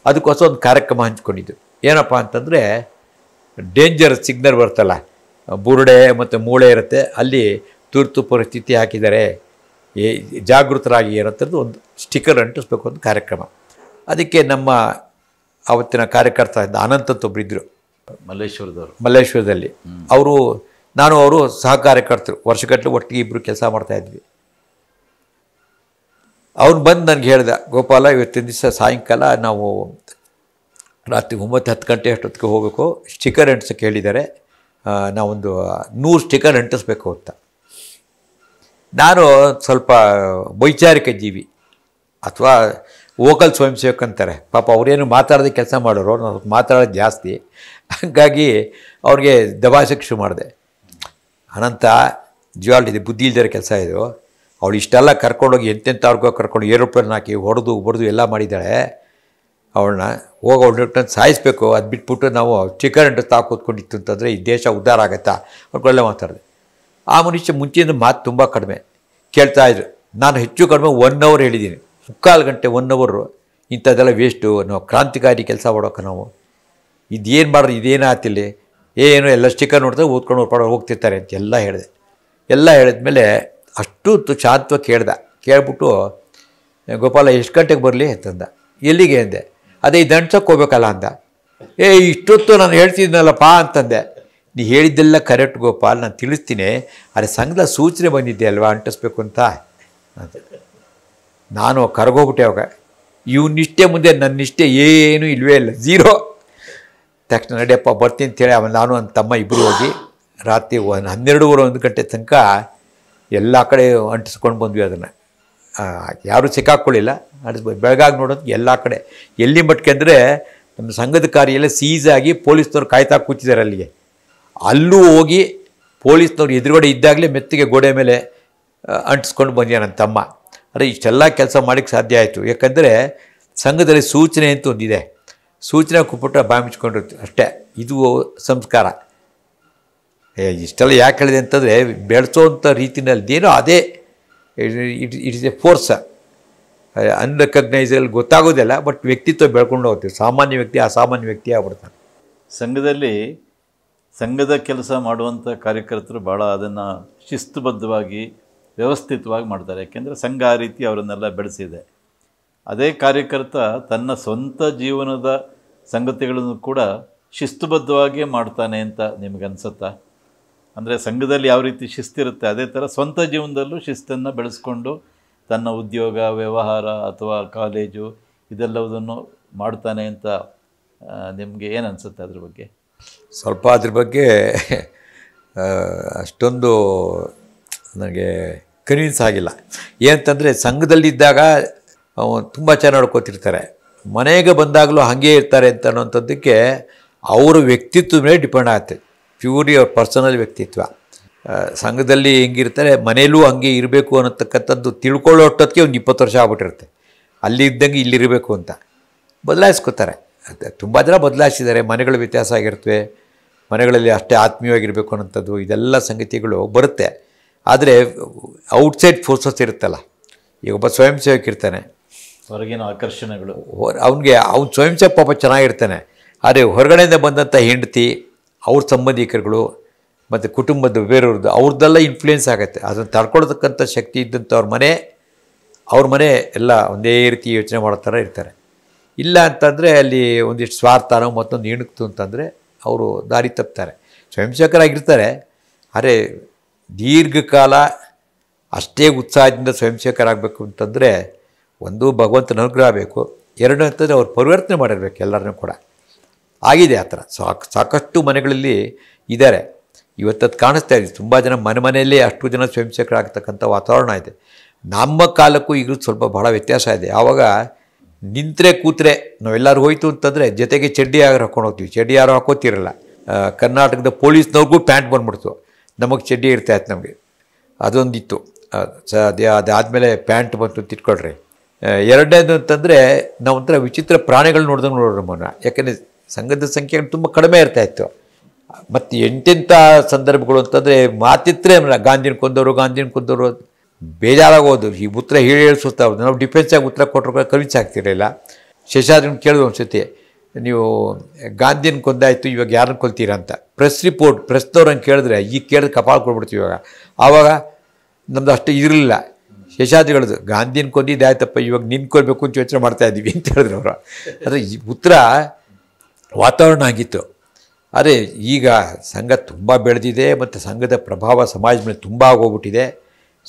ಅದಕ್ಕೋಸ್ಕರ ಒಂದು ಕಾರ್ಯಕ್ರಮ ಹಂಚ್ಕೊಂಡಿದ್ದು. ಏನಪ್ಪ ಅಂತಂದರೆ, ಡೇಂಜರ್ ಸಿಗ್ನಲ್ ಬರ್ತಲ್ಲ, ಬುರುಡೆ ಮತ್ತು ಮೂಳೆ ಇರುತ್ತೆ, ಅಲ್ಲಿ ತುರ್ತು ಪರಿಸ್ಥಿತಿ ಹಾಕಿದ್ದಾರೆ, ಜಾಗೃತರಾಗಿ ಏನಂಥದ್ದು ಒಂದು ಸ್ಟಿಕ್ಕರ್ ಅಂಟಿಸ್ಬೇಕು ಒಂದು ಕಾರ್ಯಕ್ರಮ. ಅದಕ್ಕೆ ನಮ್ಮ ಆವತ್ತಿನ ಕಾರ್ಯಕರ್ತ ಅನಂತ್ ಅಂತ ಒಬ್ಬರಿದ್ದರು ಮಲ್ಲೇಶ್ವರದಲ್ಲಿ. ಅವರು ಸಹ ಕಾರ್ಯಕರ್ತರು, ವರ್ಷಗಟ್ಟಲೆ ಒಟ್ಟಿಗೆ ಇಬ್ಬರು ಕೆಲಸ ಮಾಡ್ತಾಯಿದ್ವಿ. ಅವ್ನು ಬಂದು ನನಗೆ ಹೇಳ್ದ, ಗೋಪಾಲ ಇವತ್ತಿನ ದಿವಸ ಸಾಯಂಕಾಲ ನಾವು ರಾತ್ರಿ 9-10 ಗಂಟೆ ಅಷ್ಟೊತ್ತಿಗೆ ಹೋಗಬೇಕು, ಸ್ಟಿಕ್ಕರ್ ಅಂಟಿಸೋಕ್ಕೆ ಹೇಳಿದ್ದಾರೆ, ನಾವೊಂದು 100 ಸ್ಟಿಕ್ಕರ್ ಅಂಟಿಸ್ಬೇಕು ಅಂತ. ನಾನು ಸ್ವಲ್ಪ ವೈಚಾರಿಕ ಜೀವಿ ಅಥವಾ ವೋಕಲ್ ಸ್ವಯಂ ಸೇವಕ ಅಂತಾರೆ. ಪಾಪ ಅವರೇನು ಮಾತಾಡೋದೇ ಕೆಲಸ ಮಾಡೋರು, ನಾವು ಮಾತಾಡೋದು ಜಾಸ್ತಿ. ಹಾಗಾಗಿ ಅವ್ರಿಗೆ ದಬಾಯಿಸೋಕ್ಕೆ ಶುರು ಮಾಡಿದೆ. ಅನಂತ ಜ್ವಾಲ್ಟಿದೆ, ಬುದ್ಧಿ ಇಲ್ದಿರೋ ಕೆಲಸ ಇದು. ಅವಳು ಇಷ್ಟೆಲ್ಲ ಕರ್ಕೊಂಡೋಗಿ ಎಂತೆಂಥವ್ರಿಗೋ ಕರ್ಕೊಂಡು ಏರೋಪ್ಲೇನ್ ಹಾಕಿ ಹೊಡೆದು ಎಲ್ಲ ಮಾಡಿದ್ದಾಳೆ. ಅವಳನ್ನ ಅವಳನ್ನ ಸಾಯಿಸಬೇಕು, ಅದು ಬಿಟ್ಬಿಟ್ಟು ನಾವು ಚಿಕನ್ ಅಂಟು ಕೂತ್ಕೊಂಡಿತ್ತು ಅಂತಂದರೆ ಈ ದೇಶ ಉದ್ಧಾರ ಆಗುತ್ತಾ ಅವ್ರಿಗೆಲ್ಲ ಮಾತಾಡಿದೆ. ಆ ಮನುಷ್ಯ ಮುಂಚೆಯಿಂದ ಮಾತು ತುಂಬ ಕಡಿಮೆ ಕೇಳ್ತಾಯಿದ್ರು. ನಾನು ಹೆಚ್ಚು ಕಡಿಮೆ 1 hour ಹೇಳಿದ್ದೀನಿ, 3/4 ಗಂಟೆ 1 hour. ಇಂಥದ್ದೆಲ್ಲ ವೇಸ್ಟು, ನಾವು ಕ್ರಾಂತಿಕಾರಿ ಕೆಲಸ ಮಾಡೋಕೆ ನಾವು ಇದೇನು ಮಾಡಿದ್ರೆ ಇದೇನಾಗ್ತಿಲ್ಲ, ಏನು ಎಲ್ಲ ಸ್ಟಿಕ್ಕರ್ ನೋಡಿದ್ರೆ ಓದ್ಕೊಂಡು ಹೋಗ್ತಿರ್ತಾರೆ ಅಂತ ಎಲ್ಲ ಹೇಳಿದೆ. ಎಲ್ಲ ಹೇಳಿದ್ಮೇಲೆ ಅಷ್ಟು ಶಾಂತವಾಗಿ ಕೇಳ್ಬಿಟ್ಟು, ಗೋಪಾಲ ಎಷ್ಟು ಗಂಟೆಗೆ ಬರಲಿ ಅಂತಂದ. ಎಲ್ಲಿಗೆ ಅಂದೆ. ಅದೇ ಇದು ಅಂಟ್ಸೋಕ್ಕೆ ಹೋಗ್ಬೇಕಲ್ಲ ಅಂದ. ಇಷ್ಟೊತ್ತು ನಾನು ಹೇಳ್ತಿದ್ನಲ್ಲಪ್ಪ ಅಂತಂದೆ. ನೀ ಹೇಳಿದ್ದೆಲ್ಲ ಕರೆಕ್ಟ್ ಗೋಪಾಲ್, ನಾನು ತಿಳಿಸ್ತೀನಿ, ಅದೇ ಸಂಘದ ಸೂಚನೆ ಬಂದಿದ್ದೆ ಅಲ್ವಾ ಅಂಟಿಸ್ಬೇಕು ಅಂತ. ನಾನು ಕರಗೋಗ್ಬಿಟ್ಟೆ. ಅವಾಗ ಇವನಿಷ್ಟೇ ಮುಂದೆ ನನ್ನಿಷ್ಟೇ ಏನೂ ಇಲ್ಲವೇ ಇಲ್ಲ, ಝೀರೋ. ತಕ್ಷಣ ನಡಿಯಪ್ಪ ಬರ್ತೀನಿ ಅಂತೇಳಿ ಅವನು ನಾನು ನನ್ನ ತಮ್ಮ ಇಬ್ಬರು ಹೋಗಿ ರಾತ್ರಿ 12:30 ಗಂಟೆ ತನಕ ಎಲ್ಲ ಕಡೆ ಅಂಟಿಸ್ಕೊಂಡು ಬಂದ್ವಿ. ಅದನ್ನು ಯಾರೂ ಸಿಕ್ಕಾಕ್ಕೊಳ್ಳಿಲ್ಲ. ಬೆಳಗಾಗಿ ನೋಡೋದು ಎಲ್ಲ ಕಡೆ ಎಲ್ಲಿ ಮಟ್ಕೆ ಅಂದರೆ ನಮ್ಮ ಸಂಘದ ಕಾರ್ಯ ಎಲ್ಲ ಸೀಸಾಗಿ ಪೊಲೀಸ್ನವ್ರು ಕಾಯ್ತಾ ಕೂತಿದ್ದಾರೆ ಅಲ್ಲಿಗೆ. ಅಲ್ಲೂ ಹೋಗಿ ಪೊಲೀಸ್ನವ್ರು ಎದುರುಗಡೆ ಇದ್ದಾಗಲೇ ಮೆತ್ತಿಗೆ ಗೋಡೆ ಮೇಲೆ ಅಂಟಿಸ್ಕೊಂಡು ಬಂದ್ಯ ನನ್ನ ತಮ್ಮ. ಅಂದರೆ ಇಷ್ಟೆಲ್ಲ ಕೆಲಸ ಮಾಡೋಕ್ಕೆ ಸಾಧ್ಯ ಆಯಿತು. ಯಾಕಂದರೆ ಸಂಘದಲ್ಲಿ ಸೂಚನೆ ಅಂತ ಒಂದಿದೆ, ಸೂಚನೆ ಕೊಟ್ಬಿಟ್ರೆ ಬಾಯಿ ಮುಚ್ಕೊಂಡಿರ್ತೀವಿ ಅಷ್ಟೇ. ಇದು ಸಂಸ್ಕಾರ. ಇಷ್ಟೆಲ್ಲ ಯಾಕೆ ಹೇಳಿದೆ ಅಂತಂದರೆ ಬೆಳೆಸೋವಂಥ ರೀತಿಯಲ್ಲಿ ಏನೋ ಅದೇ ಇಟ್ ಇಸ್ ಎ ಫೋರ್ಸ್, ಅನ್ರೆಕಗ್ನೈಸಬಲ್ ಗೊತ್ತಾಗೋದಿಲ್ಲ. ಬಟ್ ವ್ಯಕ್ತಿತ್ವ ಬೆಳ್ಕೊಂಡು ಹೋಗ್ತೀವಿ. ಸಾಮಾನ್ಯ ವ್ಯಕ್ತಿ ಅಸಾಮಾನ್ಯ ವ್ಯಕ್ತಿ ಆಗ್ಬಿಡ್ತಾನೆ. ಸಂಘದಲ್ಲಿ ಸಂಘದ ಕೆಲಸ ಮಾಡುವಂಥ ಕಾರ್ಯಕರ್ತರು ಭಾಳ ಅದನ್ನು ಶಿಸ್ತುಬದ್ಧವಾಗಿ ವ್ಯವಸ್ಥಿತವಾಗಿ ಮಾಡ್ತಾರೆ. ಯಾಕೆಂದರೆ ಸಂಘ ಆ ರೀತಿ ಅವರನ್ನೆಲ್ಲ ಬೆಳೆಸಿದೆ. ಅದೇ ಕಾರ್ಯಕರ್ತ ತನ್ನ ಸ್ವಂತ ಜೀವನದ ಸಂಗತಿಗಳನ್ನು ಕೂಡ ಶಿಸ್ತುಬದ್ಧವಾಗಿಯೇ ಮಾಡ್ತಾನೆ ಅಂತ ನಿಮಗನ್ಸುತ್ತಾ? ಅಂದರೆ ಸಂಘದಲ್ಲಿ ಯಾವ ರೀತಿ ಶಿಸ್ತಿರುತ್ತೆ ಅದೇ ಥರ ಸ್ವಂತ ಜೀವನದಲ್ಲೂ ಶಿಸ್ತನ್ನು ಬೆಳೆಸ್ಕೊಂಡು ತನ್ನ ಉದ್ಯೋಗ, ವ್ಯವಹಾರ ಅಥವಾ ಕಾಲೇಜು ಇದೆಲ್ಲವುದನ್ನು ಮಾಡ್ತಾನೆ ಅಂತ ನಿಮಗೆ ಏನು ಅನಿಸುತ್ತೆ ಅದ್ರ ಬಗ್ಗೆ? ಸ್ವಲ್ಪ ಅದ್ರ ಬಗ್ಗೆ ಅಷ್ಟೊಂದು ನನಗೆ ಕನ್ವಿನ್ಸ್ ಆಗಿಲ್ಲ. ಏನಂತಂದರೆ ಸಂಘದಲ್ಲಿದ್ದಾಗ ತುಂಬ ಚೆನ್ನಾಗಿ ನೋಡ್ಕೋತಿರ್ತಾರೆ, ಮನೆಗೆ ಬಂದಾಗಲೂ ಹಾಗೇ ಇರ್ತಾರೆ ಅಂತ ಅನ್ನೋಂಥದ್ದಕ್ಕೆ ಅವರ ವ್ಯಕ್ತಿತ್ವ ಮೇಲೆ ಡಿಪೆಂಡ್ ಆಗುತ್ತೆ. ಪ್ಯೂರಿ ಅವ್ರ ಪರ್ಸನಲ್ ವ್ಯಕ್ತಿತ್ವ. ಸಂಘದಲ್ಲಿ ಹೆಂಗಿರ್ತಾರೆ ಮನೇಲೂ ಹಾಗೆ ಇರಬೇಕು ಅನ್ನೋತಕ್ಕಂಥದ್ದು ತಿಳ್ಕೊಳ್ಳೋ ಅಷ್ಟೊತ್ತಿಗೆ ಒಂದು 20 ವರ್ಷ ಆಗ್ಬಿಟ್ಟಿರುತ್ತೆ. ಅಲ್ಲಿದ್ದಂಗೆ ಇಲ್ಲಿರಬೇಕು ಅಂತ ಬದಲಾಯಿಸ್ಕೋತಾರೆ. ತುಂಬ ಜನ ಬದಲಾಯಿಸಿದ್ದಾರೆ. ಮನೆಗಳ ವ್ಯತ್ಯಾಸ ಆಗಿರ್ತವೆ, ಮನೆಗಳಲ್ಲಿ ಅಷ್ಟೇ ಆತ್ಮೀಯವಾಗಿರಬೇಕು ಅನ್ನೋಂಥದ್ದು ಇದೆಲ್ಲ ಸಂಗತಿಗಳು ಬರುತ್ತೆ. ಆದರೆ ಔಟ್ಸೈಡ್ ಫೋರ್ಸಸ್ ಇರುತ್ತಲ್ಲ, ಈಗ ಒಬ್ಬ ಸ್ವಯಂ ಸೇವಕ ಇರ್ತಾನೆ, ಹೊರಗಿನ ಆಕರ್ಷಣೆಗಳು, ಅವ್ನು ಸ್ವಯಂ ಸೇವಕ ಪಾಪ ಚೆನ್ನಾಗಿರ್ತಾನೆ. ಆದರೆ ಹೊರಗಡೆಯಿಂದ ಬಂದಂಥ ಹೆಂಡತಿ, ಅವ್ರ ಸಂಬಂಧಿಕರುಗಳು ಮತ್ತು ಕುಟುಂಬದ ಬೇರೆಯವ್ರದ್ದು ಅವ್ರದ್ದೆಲ್ಲ ಇನ್ಫ್ಲೂಯೆನ್ಸ್ ಆಗುತ್ತೆ. ಅದನ್ನು ತಡ್ಕೊಳ್ತಕ್ಕಂಥ ಶಕ್ತಿ ಇದ್ದಂಥ ಅವ್ರ ಮನೆ ಎಲ್ಲ ಒಂದೇ ರೀತಿ ಯೋಚನೆ ಮಾಡೋ ಥರ ಇರ್ತಾರೆ. ಇಲ್ಲ ಅಂತಂದರೆ ಅಲ್ಲಿ ಒಂದಿಷ್ಟು ಸ್ವಾರ್ಥನೋ ಮತ್ತೊಂದು ಇಣುಕ್ತು ಅಂತಂದರೆ ಅವರು ದಾರಿ ತಪ್ತಾರೆ. ಸ್ವಯಂ ಸೇವಕರಾಗಿರ್ತಾರೆ, ಆದರೆ ದೀರ್ಘಕಾಲ ಅಷ್ಟೇ ಉತ್ಸಾಹದಿಂದ ಸ್ವಯಂ ಸೇವಕರಾಗಬೇಕು ಅಂತಂದರೆ ಒಂದು ಭಗವಂತನ ಅನುಗ್ರಹ ಬೇಕು, ಎರಡು ಅಂತಂದರೆ ಅವ್ರು ಪರಿವರ್ತನೆ ಮಾಡಿರ್ಬೇಕು ಎಲ್ಲರನ್ನೂ ಕೂಡ. ಆಗಿದೆ ಆ ಥರ ಸಾಕಷ್ಟು ಮನೆಗಳಲ್ಲಿ ಇದ್ದಾರೆ. ಇವತ್ತದು ಕಾಣಿಸ್ತಾ ಇದೆ. ತುಂಬ ಜನ ಮನೆಯಲ್ಲೇ ಅಷ್ಟು ಜನ ಸ್ವಯಂ ಸೇವಕರಾಗ್ತಕ್ಕಂಥ ವಾತಾವರಣ ಇದೆ. ನಮ್ಮ ಕಾಲಕ್ಕೂ ಈಗ ಸ್ವಲ್ಪ ಬಹಳ ವ್ಯತ್ಯಾಸ ಇದೆ. ಆವಾಗ ನಿಂತರೆ ಕೂತ್ರೆ ನಾವೆಲ್ಲರೂ ಹೋಯ್ತು ಅಂತಂದರೆ ಜೊತೆಗೆ ಚಡ್ಡಿ ಯಾರು ಹಾಕೊಂಡು ಹೋಗ್ತೀವಿ, ಚಡ್ಡಿ ಯಾರು ಹಾಕೋತಿರಲ್ಲ. ಕರ್ನಾಟಕದ ಪೊಲೀಸ್ನವ್ರಿಗೂ ಪ್ಯಾಂಟ್ ಬಂದ್ಬಿಡ್ತು, ನಮಗೆ ಚಡ್ಡಿ ಇರ್ತಾಯಿತ್ತು ನಮಗೆ, ಅದೊಂದಿತ್ತು. ಅದಾದಮೇಲೆ ಪ್ಯಾಂಟ್ ಬಂತು ಅಂತ ಇಟ್ಕೊಳ್ರಿ. ಎರಡನೇದು ಅಂತಂದರೆ ನಾವು ಒಂಥರ ವಿಚಿತ್ರ ಪ್ರಾಣಿಗಳು ನೋಡ್ದಂಗೆ ನೋಡ್ರಿ ನಮ್ಮನ್ನು. ಯಾಕೆಂದರೆ ಸಂಘದ ಸಂಖ್ಯೆಗಳು ತುಂಬ ಕಡಿಮೆ ಇರ್ತಾಯಿತ್ತು. ಮತ್ತು ಎಂತೆಂಥ ಸಂದರ್ಭಗಳು ಅಂತಂದರೆ ಮಾತಿತ್ತರೆ ಗಾಂಧಿನ ಕೊಂದವರು ಬೇಜಾರಾಗೋದು. ಈ ಉತ್ತರ ಹೇಳಿ ಸುಸ್ತಾಗೋದು. ನಾವು ಡಿಫೆನ್ಸಾಗಿ ಉತ್ತರ ಕೊಟ್ಟರು ಕನ್ವಿನ್ಸ್ ಆಗ್ತಿರಲಿಲ್ಲ. ಶೇಷಾದ್ರಿನ ಕೇಳಿದ್ರು ಒಂದು ಸತಿ, ನೀವು ಗಾಂಧಿನ ಕೊಂದಾಯಿತು, ಇವಾಗ ಯಾರನ್ನ ಕೊಲ್ತೀರಾ ಅಂತ. ಪ್ರೆಸ್ನವ್ರಂಗೆ ಕೇಳಿದ್ರೆ ಈಗ ಕೇಳಿದ್ರೆ ಕಪಾಳ ಕೊಡ್ಬಿಡ್ತೀವಿ. ಆವಾಗ ನಮ್ಮದು ಅಷ್ಟು ಇರಲಿಲ್ಲ. ಶೇಷಾದ್ರಿಗಳದು ಗಾಂಧಿನ ಕೊಂದಿದ್ದಾಯ್ತಪ್ಪ, ಇವಾಗ ನಿಂತ್ಕೊಳ್ಬೇಕು ಅಂತ ಯೋಚನೆ ಮಾಡ್ತಾಯಿದ್ದೀವಿ ಅಂತ ಹೇಳಿದ್ರು ಅವರು. ಆದರೆ ಈ ಉತ್ತರ ವಾತಾವರಣ ಆಗಿತ್ತು. ಆದರೆ ಈಗ ಸಂಘ ತುಂಬ ಬೆಳೆದಿದೆ ಮತ್ತು ಸಂಘದ ಪ್ರಭಾವ ಸಮಾಜದ ಮೇಲೆ ತುಂಬ ಆಗೋಗ್ಬಿಟ್ಟಿದೆ.